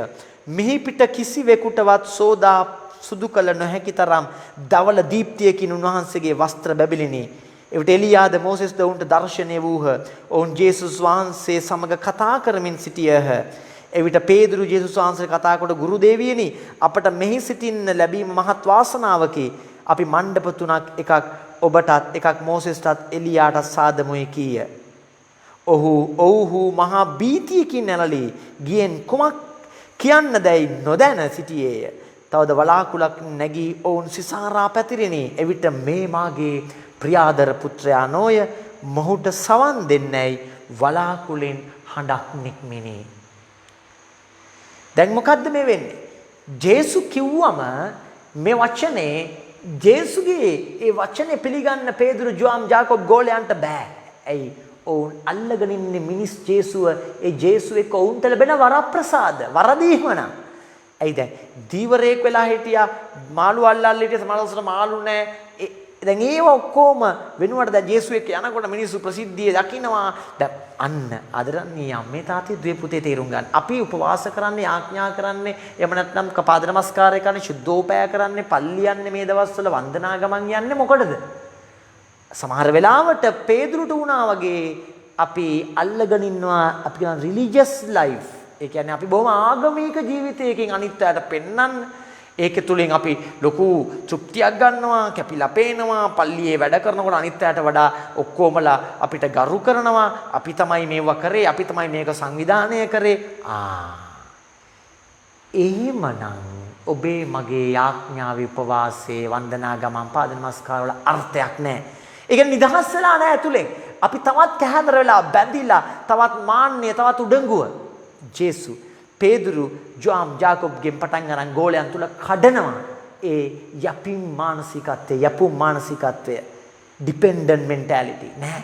මිහි පිට කිසිවෙකුටවත් සෝදා සුදු කළ නොහැකි තරම් දවල දීප්තියකින් උන්වහන්සේගේ වස්ත්‍ර බැබිලිනි. එවිට එලියාද මෝසෙස්ද උන්ට දර්ශනය වූහ. ඔවුන් ජේසුස් වහන්සේ සමග කතා කරමින් සිටියහ. එවිට පේදුරු ජේසුස් වහන්සේට කතා කොට ගුරු දේවියනි අපට මෙහි සිටින්න ලැබීම මහත් වාසනාවකි. අපි මණ්ඩප 3ක් එකක් ඔබටත් එකක් මෝසෙස්ටත් එලියාටත් සාදමුයි කීය. ඔව්හු මහා බීතියකින් නැළලී ගියෙන් කුමක් කියන්න දැයි නොදැන සිටියේය. තවද වලාකුලක් නැගී ඔවුන් සිසාරා පැතිරිනි. එවිට මේ මාගේ ප්‍රියාදර පුත්‍රයා නොය මොහුට සවන් දෙන්නේයි වලාකුලෙන් හඬක් නික්මිනි. දැන් මොකද්ද මේ වෙන්නේ? ජේසු කිව්වම මේ වචනේ ජේසුගේ ඒ වචනේ පිළිගන්න පේදුරු ජෝම් ජාකොබ් ගෝලයන්ට බෑ. ඇයි? ඔවුන් අල්ලගෙන ඉන්නේ මිනිස් ජේසුව. ඒ ජේසු එක්ක ඔවුන්ට ලැබෙන වරප්‍රසාද වරදීමන. ඇයි දැන් දීවරේක් වෙලා හිටියා මාළු අල්ලල්ලා හිටියා සමහරවිට මාළු නැහැ. දැන් ඒව ඔක්කොම වෙනුවට දැන් ජේසු එක්ක යනකොට මිනිස්සු ප්‍රසිද්ධිය දකින්නවා. දැන් අන්න ආදරණීය අම්මේ තාත්තේ දුවේ පුතේ තේරුම් ගන්න. අපි උපවාස කරන්නේ ආඥා කරන්නේ එහෙම නැත්නම් කපාද නමස්කාරය කරන්නේ සුද්ධෝපය කරන්නේ පල්ලි යන්නේ මේ දවස්වල වන්දනා ගමන් යන්නේ මොකටද? සමහර වෙලාවට පේදුරුට වුණා වගේ අපි අල්ලගෙන ඉන්නවා අපි කියන රිලිජියස් ලයිෆ්. ඒ කියන්නේ අපි බොහොම ආගමික ජීවිතයකින් අනිත් අයට පෙන්වන්න ඒක තුලින් අපි ලොකු තෘප්තියක් ගන්නවා, කැපිලා පේනවා, පල්ලියේ වැඩ කරනකොට අනිත් අයට වඩා ඔක්කොමලා අපිට ගරු කරනවා. අපි තමයි මේවා කරේ, අපි තමයි මේක සංවිධානය කරේ. එහෙමනම් ඔබේ මගේ යාඥාවේ උපවාසයේ වන්දනා ගමන් පාද නමස්කාර වල අර්ථයක් නැහැ. ඒ කියන්නේ නිදහස් වෙලා නැහැ ඇතුලෙන්. අපි තවත් කැහැදර වෙලා බැඳිලා තවත් මාන්නය තවත් උඩඟුව. ජේසු පේදුරු ජෝම් ජාකොබ්ගෙන් පටන් අරන් ගෝලයන් තුල කඩනවා ඒ යපින් මානසිකත්වය යපුම් මානසිකත්වය ඩිපෙන්ඩන්ට් මෙන්ටැලිටි නෑ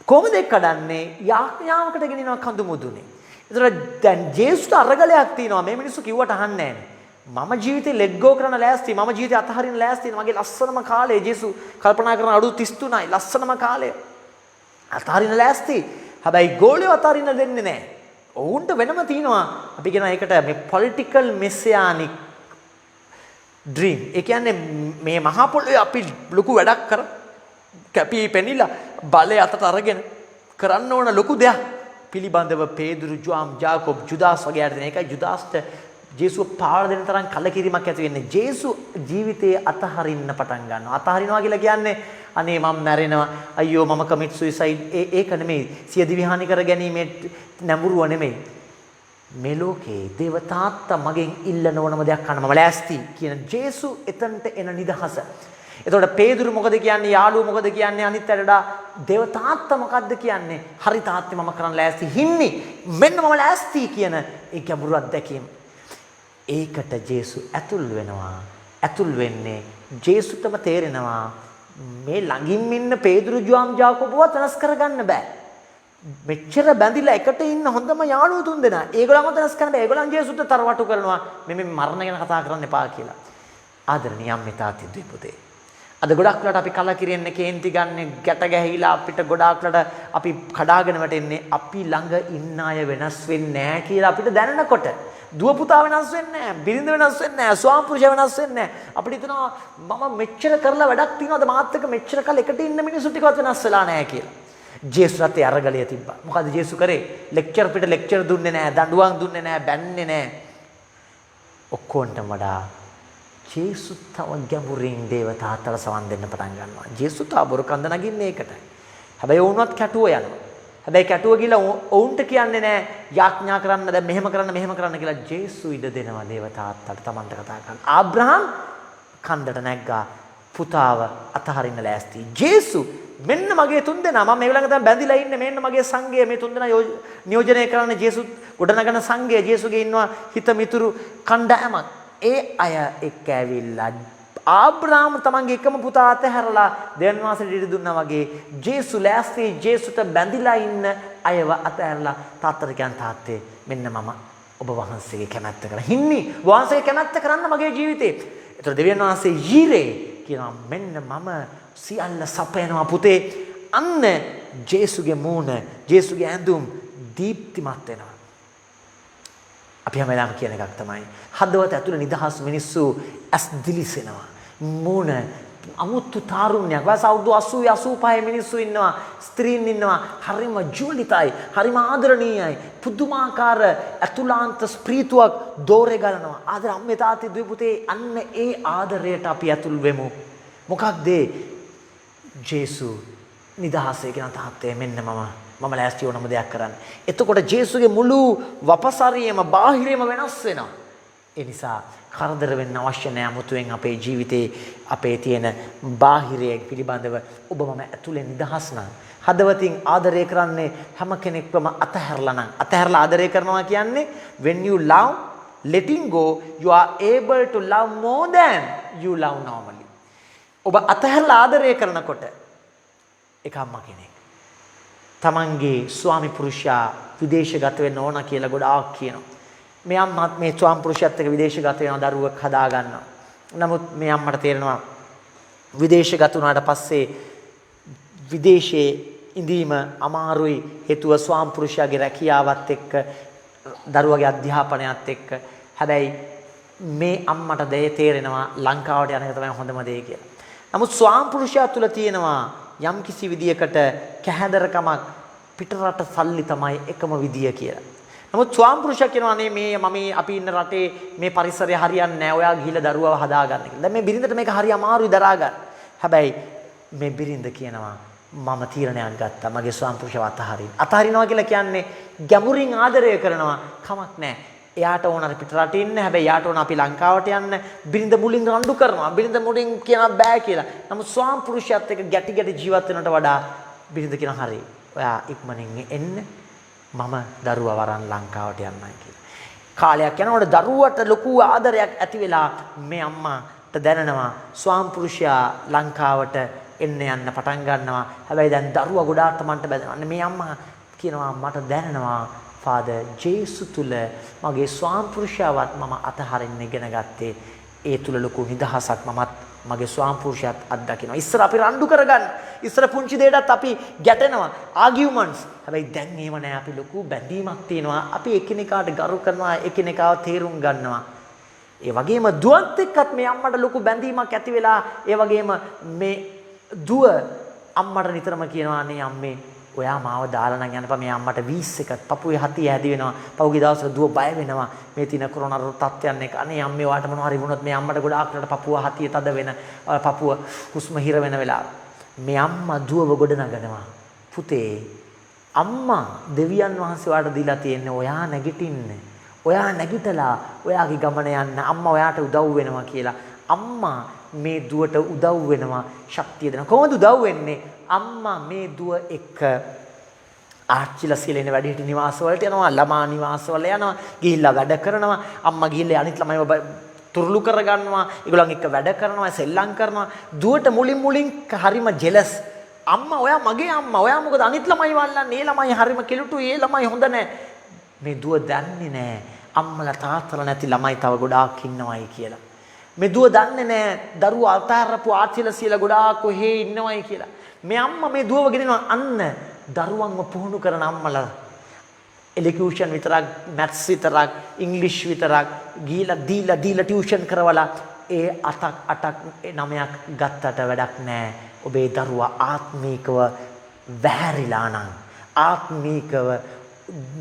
කොහොමද ඒක කඩන්නේ යාඥාවකට ගෙනිනවා කඳු මුදුනේ. ඒතර දැන් ජේසුට අරගලයක් තියෙනවා මේ මිනිස්සු කිව්වට අහන්නේ නෑනේ. මම ජීවිතේ ලෙට් ගෝ කරන්න ලෑස්ති, මම ජීවිතේ අතහරින්න ලෑස්ති. මගේ ලස්සනම කාලේ ජේසු කල්පනා කරන අඩු 33යි ලස්සනම කාලය අතහරින්න ලෑස්ති. හැබැයි ගෝලියෝ අතහරින්න දෙන්නේ නෑ. ඔවුන්ට වෙනම තියෙනවා අපි කියන එකට මේ පොලිටිකල් මෙසියානික් ඩ්‍රීම්. ඒ කියන්නේ මේ මහා පොළොවේ අපි ලොකු වැඩක් කර කැපී පෙනිලා බලය අතට අරගෙන කරන්න ඕන ලොකු දෙයක් පිළිබඳව පේදුරු ජෝම් ජාකොබ් ජුදාස් වගේ අය දෙන එකයි ජුදාස්ට ජේසුව පාවල දෙන තරම් කලකිරීමක් ඇති වෙන්නේ. ජේසු ජීවිතයේ අතහරින්න පටන් ගන්නවා. අතහරිනවා කියලා කියන්නේ අනේ මම මැරෙනවා අයියෝ මම කමිට් සුයිසයිඩ් ඒක නෙමෙයි. සිය දිවිහානි කර ගැනීමේ නැඹුරුව නෙමෙයි. මේ ලෝකේ දේව තාත්තා මගෙන් ඉල්ලන ඕනම දෙයක් කරන්න මම ලෑස්ති කියන ජේසු එතනට එන නිදහස. එතකොට පේදුරු මොකද කියන්නේ? යාළුවෝ මොකද කියන්නේ? අනිත් අයටලා දේව තාත්තා මොකද්ද කියන්නේ? හරි තාත්තේ මම කරන්න ලෑස්ති. හින්නි මෙන්න මම ලෑස්ති කියන ඒ ගැඹුරු අත්දැකීම. ඒකට ජේසු ඇතුල් වෙනවා. ඇතුල් වෙන්නේ ජේසුටම තේරෙනවා මේ ළඟින් ඉන්න පේදුරු ජෝම් ජාකොබ්වත් වෙනස් කරගන්න බෑ. මෙච්චර බැඳිලා එකට ඉන්න හොඳම යාළුවෝ තුන් දෙනා. ඒගොල්ලන්ව වෙනස් කරන්න බෑ. ඒගොල්ලන් ජේසුට තරවටු කරනවා මේ මරණ ගැන කතා කරන්න එපා කියලා. ආදරණීය අම්මේ තාත්තේ දුවේ පුතේ. අද ගොඩක් වෙලාවට අපි කලකිරෙන්නේ කේන්ති ගන්න ගැට ගැහිලා අපිට ගොඩාක් වෙලාවට අපි කඩාගෙන වැටෙන්නේ අපි ළඟ ඉන්න අය වෙනස් වෙන්නේ නැහැ කියලා අපිට දැනනකොට. දුව පුතා වෙනස් වෙන්නේ නැහැ, බිරිඳ වෙනස් වෙන්නේ නැහැ, ස්වාමි පුරුෂයා වෙනස් වෙන්නේ නැහැ. අපිට හිතනවා මම මෙච්චර කරලා වැඩක් තියනවාද මාත් එක්ක මෙච්චර කල් එකට ඉන්න මිනිස්සු ටිකවත් වෙනස් වෙලා නැහැ කියලා. ජේසුත් ඒ අරගලිය තිබ්බා. මොකද ජේසු කරේ? ලෙක්චර් පිට ලෙක්චර් දුන්නේ නැහැ, දඬුවම් දුන්නේ නැහැ, බැන්නේ නැහැ. ඔක්කොන්ටම වඩා ජේසු තව ගැඹුරින් දේව තාත්තලා සවන් දෙන්න පටන් ගන්නවා. ජේසු තා බොරු කන්ද නගින්නේ ඒකට. හැබැයි වුණත් කැටුව යනවා. හැබැයි කැටුව ගිහලා ඔවුන්ට කියන්නේ නැහැ යාඥා කරන්න දැන් මෙහෙම කරන්න කියලා. ජේසු ඉඩ දෙනවා දේව තාත්තට Tamanට කතා කරන්න. ආබ්‍රහම් කන්දට නැග්ගා පුතාව අතහරින්න ලෑස්ති. ජේසු මෙන්න මගේ තුන්දෙනා මම මේ ළඟ තමයි බැඳිලා ඉන්නේ. මෙන්න මගේ සංඝය මේ තුන්දෙනා නියෝජනය කරන්නේ ජේසු ගොඩනගන සංඝය. ජේසුගේ ඉන්නවා හිත මිතුරු කණ්ඩායමක්. ඒ අය එක්ක ඇවිල්ලා ආබ්‍රහම් තමන්ගේ එකම පුතා අතහැරලා දෙවියන් වහන්සේට ඉඩ දුන්නා වගේ ජේසු ලෑස්ති ජේසුට බැඳිලා ඉන්න අයව අතහැරලා තාත්තට කියන තාත්තේ මෙන්න මම ඔබ වහන්සේගේ කැමැත්ත කරා. හින්නි වහන්සේගේ කැමැත්ත කරන්න මගේ ජීවිතේ. ඒතර දෙවියන් වහන්සේ ඊරේ කියනවා මෙන්න මම සියල්ල සපයනවා පුතේ. අන්න ජේසුගේ මූණ ජේසුගේ ඇඳුම් දීප්තිමත් වෙනවා. අපි හැමදාම කියන එකක් තමයි හදවත ඇතුළේ නිදහස් මිනිස්සු ඇස් දිලිසෙනවා. මූණ අමුතු තාරුණ්‍යයක්. වයස අවුරුදු 80 85 මිනිස්සු ඉන්නවා. ස්ත්‍රීන් ඉන්නවා. හරිම ජූලිතයි. හරිම ආදරණීයයි. පුදුමාකාර අතුලාන්ත ස්ප්‍රීතුවක් දෝරේ ගලනවා. ආදර අම්මේ තාත්තේ දුවේ පුතේ අන්න ඒ ආදරයට අපි ඇතුල් වෙමු. මොකක්ද ජේසු නිදහසේ කියන තාත්තේ මෙන්න මම ලෑස්ති වුණම දෙයක් කරන්න. එතකොට ජේසුගේ මුළු වපසරියම බාහිරයම වෙනස් වෙනවා. ඒ නිසා කරදර වෙන්න අවශ්‍ය නැහැ. 아무තෙන් අපේ ජීවිතේ අපේ තියෙන බාහිරය පිළිබඳව ඔබ මම ඇතුලේ නිදහස් නම් හදවතින් ආදරය කරන්නේ හැම කෙනෙක්වම අතහැරලා ආදරය කරනවා කියන්නේ when you love letting go you are able to love more than you love normally. ඔබ අතහැරලා ආදරය කරනකොට එක අම්මා කෙනෙක් තමන්ගේ ස්වාමි පුරුෂයා විදේශගත වෙන්න ඕන කියලා ගොඩාක් කියනවා. මේ අම්මත් මේ ස්වාමි පුරුෂයාත් එක්ක විදේශගත වෙනවා දරුවෙක් හදා ගන්නවා. නමුත් මේ අම්මට තේරෙනවා විදේශගත වුණාට පස්සේ විදේශයේ ඉඳීම අමාරුයි හේතුව ස්වාමි පුරුෂයාගේ රැකියාවත් එක්ක දරුවගේ අධ්‍යාපනයත් එක්ක. හැබැයි මේ අම්මට දෙය තේරෙනවා ලංකාවට යන එක තමයි හොඳම දේ කියලා. නමුත් ස්වාමි පුරුෂයා තුල තියෙනවා යම් කිසි විදියකට කැහැදරකමක් පිටරට සල්ලි තමයි එකම විදිය කියලා. නමුත් ස්වාමි පුරුෂයා කියනවා නේ මේ මම අපි ඉන්න රටේ මේ පරිසරය හරියන්නේ නැහැ. ඔයා ගිහිල්ලා දරුවව හදාගන්න කියලා. දැන් මේ බිරිඳට මේක හරි අමාරුයි දරා ගන්න. හැබැයි මේ බිරිඳ කියනවා මම තීරණයක් ගත්තා. මගේ ස්වාමි පුරුෂයව අතහරින්න. අතහරිනවා කියලා කියන්නේ ගැඹුරින් ආදරය කරනවා කමක් නැහැ. එයාට ඕන අර පිටරට ඉන්න. හැබැයි එයාට ඕන අපි ලංකාවට යන්න. බිරිඳ මුලින් රණ්ඩු කරනවා. බිරිඳ මුලින් කියනවා බෑ කියලා. නමුත් ස්වාමි පුරුෂයාත් එක්ක ගැටි ජීවත් වෙනට වඩා බිරිඳ කියනවා හරි. ඔයා ඉක්මනින් එන්න. මම දරුවා වරන් ලංකාවට යන්නයි කියලා. කාලයක් යනකොට දරුවට ලොකු ආදරයක් ඇති වෙලා මේ අම්මාට දැනෙනවා ස්වාමි පුරුෂයා ලංකාවට එන්න යන්න පටන් ගන්නවා. හැබැයි දැන් දරුවා ගොඩාක් තමන්ට බැඳෙනවා. මේ අම්මා කියනවා මට දැනෙනවා ෆාදර් ජේසුස් තුල මගේ ස්වාමි පුරුෂයාවත් මම අතහරින්න ඉගෙන ගත්තේ. ඒ තුල ලොකු නිදහසක් මමත් මගේ ස්වාමි පුරුෂයාත් අත්දකිනවා. ඉස්සර අපි රණ්ඩු කරගන්න. ඉස්සර පුංචි දෙයකටත් අපි ගැටෙනවා. ආගියුමන්ට්ස්. හැබැයි දැන් ඒව නෑ. අපි ලොකු බැඳීමක් තියෙනවා. අපි එකිනෙකාට ගරු කරනවා, එකිනෙකාව තේරුම් ගන්නවා. ඒ වගේම දුවත් එක්කත් මේ අම්මට ලොකු බැඳීමක් ඇති වෙලා ඒ වගේම මේ දුව අම්මට නිතරම කියනවා අනේ අම්මේ ඔයා මාව දාලා නම් යන්නපා මේ අම්මට වීස් එකක් පපුවේ හතිය හැදි වෙනවා. පහුගිය දවස්වල දුව බය වෙනවා. මේ තින කොරෝනා තත්ත්වයන් එක අනේ අම්මේ ඔයාට මොනවා හරි වුණොත් මේ අම්මට ගොඩාක් රට පපුව හතිය තද වෙන පපුව හුස්ම හිර වෙන වෙලාව. මේ අම්මා දුවව ගොඩ නගනවා. පුතේ අම්මා දෙවියන් වහන්සේ ඔයාට දීලා තියෙන්නේ ඔයා නැගිටින්න. ඔයා නැගිටලා ඔයාගේ ගමන යන්න. අම්මා ඔයාට උදව් වෙනවා කියලා. අම්මා මේ දුවට උදව් වෙනවා ශක්තිය දෙනවා. කොහොමද උදව් වෙන්නේ? අම්මා මේ දුව එක්ක ආච්චිලා සිලින වැඩිහිටි නිවාස වලට යනවා, ළමා නිවාස වල යනවා, ගිහිල්ලා වැඩ කරනවා. අම්මා ගිහිල්ලා අනිත් ළමයිව තුරුළු කරගන්නවා. ඒගොල්ලන් එක්ක වැඩ කරනවා, සෙල්ලම් කරනවා. දුවට මුලින් හරිම ජෙලස්. අම්මා ඔයා මගේ අම්මා. ඔයා මොකද අනිත් ළමයි වල්ලන්නේ? ඒ ළමයි හරිම කෙලුටුයි. ඒ ළමයි හොඳ නැහැ. මේ දුව දන්නේ නැහැ අම්මලා තාත්තලා නැති ළමයි තව ගොඩාක් ඉන්නවයි කියලා. මේ දුව දන්නේ නැහැ දරුවා අතාරපු ආච්චිලා සීලා ගොඩාක් කොහේ ඉන්නවයි කියලා. මේ අම්මා මේ දුවව ගෙනිනවා අන්න දරුවන්ව පුහුණු කරන අම්මලා. එලිකියුෂන් විතරක්, මැත්ස් විතරක්, ඉංග්‍රීසි විතරක් ගිහිලා දීලා ටියුෂන් කරවලා ඒ 8ක් 9ක් ගත්තට වැඩක් නැහැ. ඔබේ දරුවා ආත්මීකව වැහැරිලා නම්, ආත්මීකව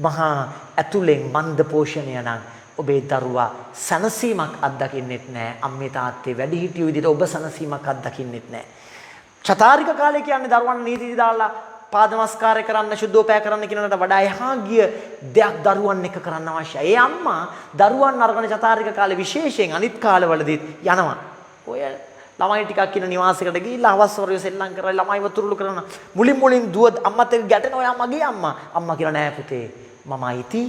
මහා ඇතුලෙන් මන්ද පෝෂණය නම් ඔබේ දරුවා සනසීමක් අත්දකින්නෙත් නැහැ. අම්මේ තාත්තේ වැඩිහිටියෝ විදිහට ඔබ සනසීමක් අත්දකින්නෙත් නැහැ. චතාරික කාලේ කියන්නේ දරුවන් නීති දාලා පාද නමස්කාරය කරන්න, සුද්ධෝපය කරන්න කියනකට වඩා එහා ගිය දෙයක් දරුවන් එක කරන්න අවශ්‍යයි. ඒ අම්මා දරුවන් අරගෙන චතාරික කාලේ විශේෂයෙන් අනිත් කාලවලදීත් යනවා. ඔය ළමයි ටිකක් ඉන්න නිවාසයකට ගිහිල්ලා හවස් වරුවේ සෙල්ලම් කරලා ළමයිව තුරුළු කරන මුලින් දුව අම්මත් එක්ක ගැටෙනවා. ඔයා මගේ අම්මා. අම්මා කියලා නෑ පුතේ. මම අයිති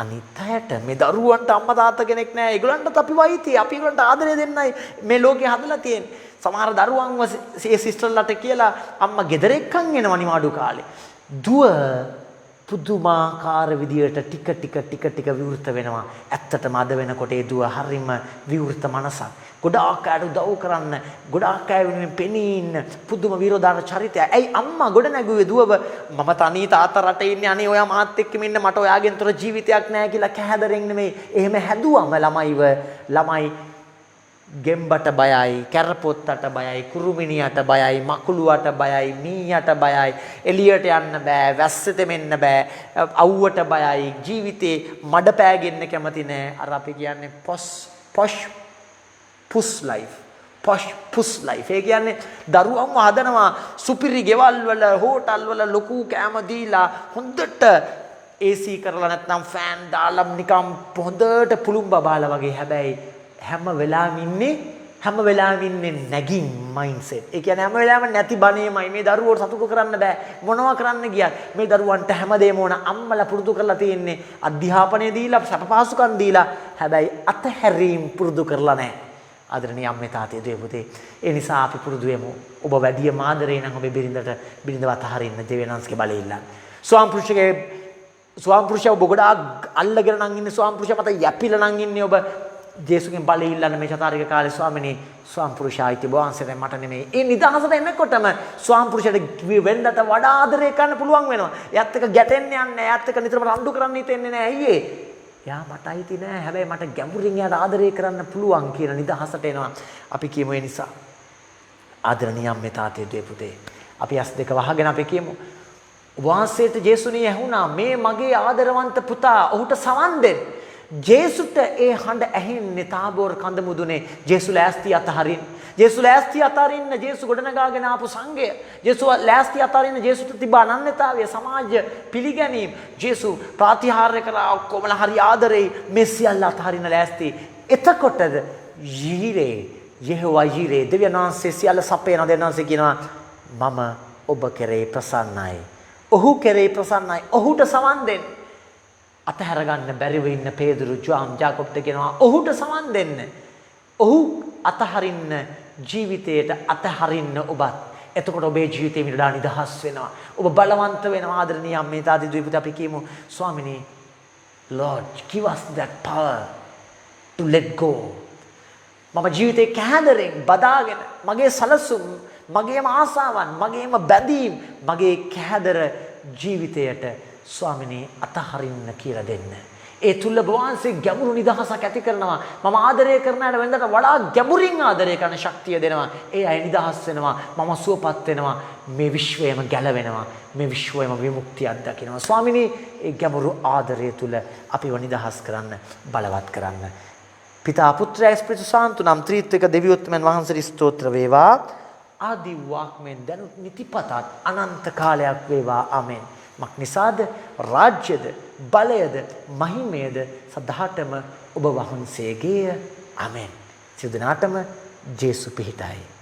අනිත් අයට. මේ දරුවන්ට අම්මා තාත්තා කෙනෙක් නෑ. ඒගොල්ලන්ටත් අපි වයිති. අපි ඒගොල්ලන්ට ආදරය දෙන්නයි මේ ලෝකේ හදලා තියෙන්නේ. සමහර දරුවන්ව ඒ සිස්ටර්ලට කියලා අම්මා ගෙදර එක්කන් එනවා නිවාඩු කාලේ. දුව පුදුමාකාර විදියට ටික විවෘත වෙනවා. ඇත්තටම අද වෙනකොට ඒ දුව හරිම විවෘත මනසක්. ගොඩාක් අයට උදව් කරන්න, ගොඩාක් අය වෙනුවෙන් පෙනී ඉන්න පුදුම විරෝධාර චරිතය. ඇයි අම්මා ගොඩ නැගුවේ දුවව? මම තනි තාත්තා රටේ ඉන්නේ. අනේ ඔයා මාත් එක්කම ඉන්න. මට ඔයාගෙන් තොර ජීවිතයක් නැහැ කියලා කැහැදරෙන් නෙමෙයි. එහෙම හැදුවම ළමයි ගෙම්බට බයයි, කැරපොත්තට බයයි, කුරුමිනියට බයයි, මකුළුවට බයයි, මීයට බයයි, එළියට යන්න බෑ, වැස්සෙත මෙන්න බෑ, අවුවට බයයි, ජීවිතේ මඩ පෑගෙන්න කැමති නෑ. අර අපි කියන්නේ පුස් ලයිෆ්. ඒ කියන්නේ දරුවන්ව හදනවා සුපිරි ගෙවල් වල, හෝටල් වල ලොකු කෑම දීලා හොඳට AC කරලා නැත්නම් ෆෑන් දාලා නිකම් හොඳට පුළුම් බබාලා වගේ. හැබැයි හැම වෙලාවෙම ඉන්නේ නැගින් මයින්ඩ්සෙට්. ඒ කියන්නේ හැම වෙලාවෙම නැති බණේමයි. මේ දරුවෝ සතුටු කරන්න බෑ. මොනවා කරන්න ගියත් මේ දරුවන්ට හැමදේම ඕන. අම්මලා පුරුදු කරලා තියෙන්නේ අධ්‍යාපනය දීලා සැප පහසුකම් දීලා. හැබැයි අතහැරීම් පුරුදු කරලා නැහැ. ආදරණීය අම්මේ තාත්තේ දුවේ පුතේ. ඒ නිසා අපි පුරුදු වෙමු. ඔබ වැඩි මාදරේ නම් ඔබේ බිරිඳව අතහරින්න දෙවියන්ස්ගේ බලය ඉල්ලන්න. ස්වාම පුරුෂය ඔබ ගොඩාක් අල්ලගෙන නම් ඉන්නේ. ස්වාම පුරුෂය මත යැපිලා නම් ඉන්නේ ඔබ. ජේසුගෙන් බලය ඉල්ලන්න මේ චතුරාර්ය කාලේ ස්වාමිනේ ස්වාම පුරුෂායිති බෝවන්සෙන් මට නෙමෙයි. ඒ නිදහසට එනකොටම ස්වාම පුරුෂයට වෙන්නට වඩා ආදරය කරන්න පුළුවන් වෙනවා. එයාත් එක්ක ගැටෙන්න යන්නේ. එයාත් එක්ක නිතරම රණ්ඩු කරන්න හිතෙන්නේ නැහැ. අයියේ. එයා මට අයිති නෑ. හැබැයි මට ගැඹුරින් එයාට ආදරය කරන්න පුළුවන් කියන නිදහසට එනවා. අපි කියමු ඒ නිසා. ආදරණීය අම්මේ තාත්තේ දුවේ පුතේ. අපි ඇස් දෙක වහගෙන අපි කියමු. වහන්සේට ජේසුණී ඇහුණා මේ මගේ ආදරවන්ත පුතා ඔහුට සවන් දෙන්න. ජේසුට ඒ හඬ ඇහෙන්නේ තාබෝර් කඳ මුදුනේ. ජේසු ලෑස්ති අතහරින්න. ජේසු ලෑස්ති අතහරින්න. ජේසු ගොඩනගාගෙන ආපු සංඝය. ජේසු ලෑස්ති අතහරින්න. ජේසුට තිබ අනන්‍යතාවය සමාජ පිළිගැනීම. ජේසු ප්‍රාතිහාර්ය කරා ඔක්කොමලා හරි ආදරේ මේ සියල්ල අතහරින්න ලෑස්ති. එතකොටද යෙහෝවා යීරේ දෙවියන් වහන්සේ සියල්ල සපයන දෙන්නාන්සේ කියනවා මම ඔබ කෙරේ ප්‍රසන්නයි. ඔහු කෙරේ ප්‍රසන්නයි. ඔහුට සවන් දෙන්න. අතහැර ගන්න බැරිව ඉන්න පේදුරු ජාකොබ්ට කියනවා ඔහුට සවන් දෙන්න. ඔහු අතහරින්න ජීවිතයට අතහරින්න ඔබත්. එතකොට ඔබේ ජීවිතේ මිරඩා නිදහස් වෙනවා. ඔබ බලවන්ත වෙනවා. ආදරණීය අම්මේ තාත්තේ දුවේ පුතේ අපි කියමු ස්වාමිනේ Lord give us that power to let go. මම ජීවිතේ කැදරෙන් බදාගෙන මගේ සලසුම් මගේම ආසාවන් මගේම බැඳීම් මගේ කැදර ජීවිතයට ස්වාමිනේ අතහරින්න කියලා දෙන්න. ඒ තුල වහන්සේ ගැඹුරු නිදහසක් ඇති කරනවා. මම ආදරය කරන අයට වෙනදට වඩා ගැඹුරින් ආදරය කරන ශක්තිය දෙනවා. ඒ අය නිදහස් වෙනවා. මම සුවපත් වෙනවා. මේ විශ්වයම ගැලවෙනවා. මේ විශ්වයම විමුක්තිය අත්දකිනවා. ස්වාමිනේ ඒ ගැඹුරු ආදරය තුල අපිව නිදහස් කරන්න බලවත් කරන්න. පිතා පුත්‍රයා ස්පිරිතු සාන්තු නම් ත්‍රිත්වික දෙවියොත්මයන් වහන්සේට ස්තෝත්‍ර වේවා. ආදි වාක්මෙන් දැනුත් නිතිපතත් අනන්ත කාලයක් වේවා. ආමෙන්. මක්නිසාද රාජ්‍යද බලයද මහිමයද සදාටම ඔබ වහන්සේගේය. ආමෙන්. සියලු දෙනාටම ජේසු පිහිටයි.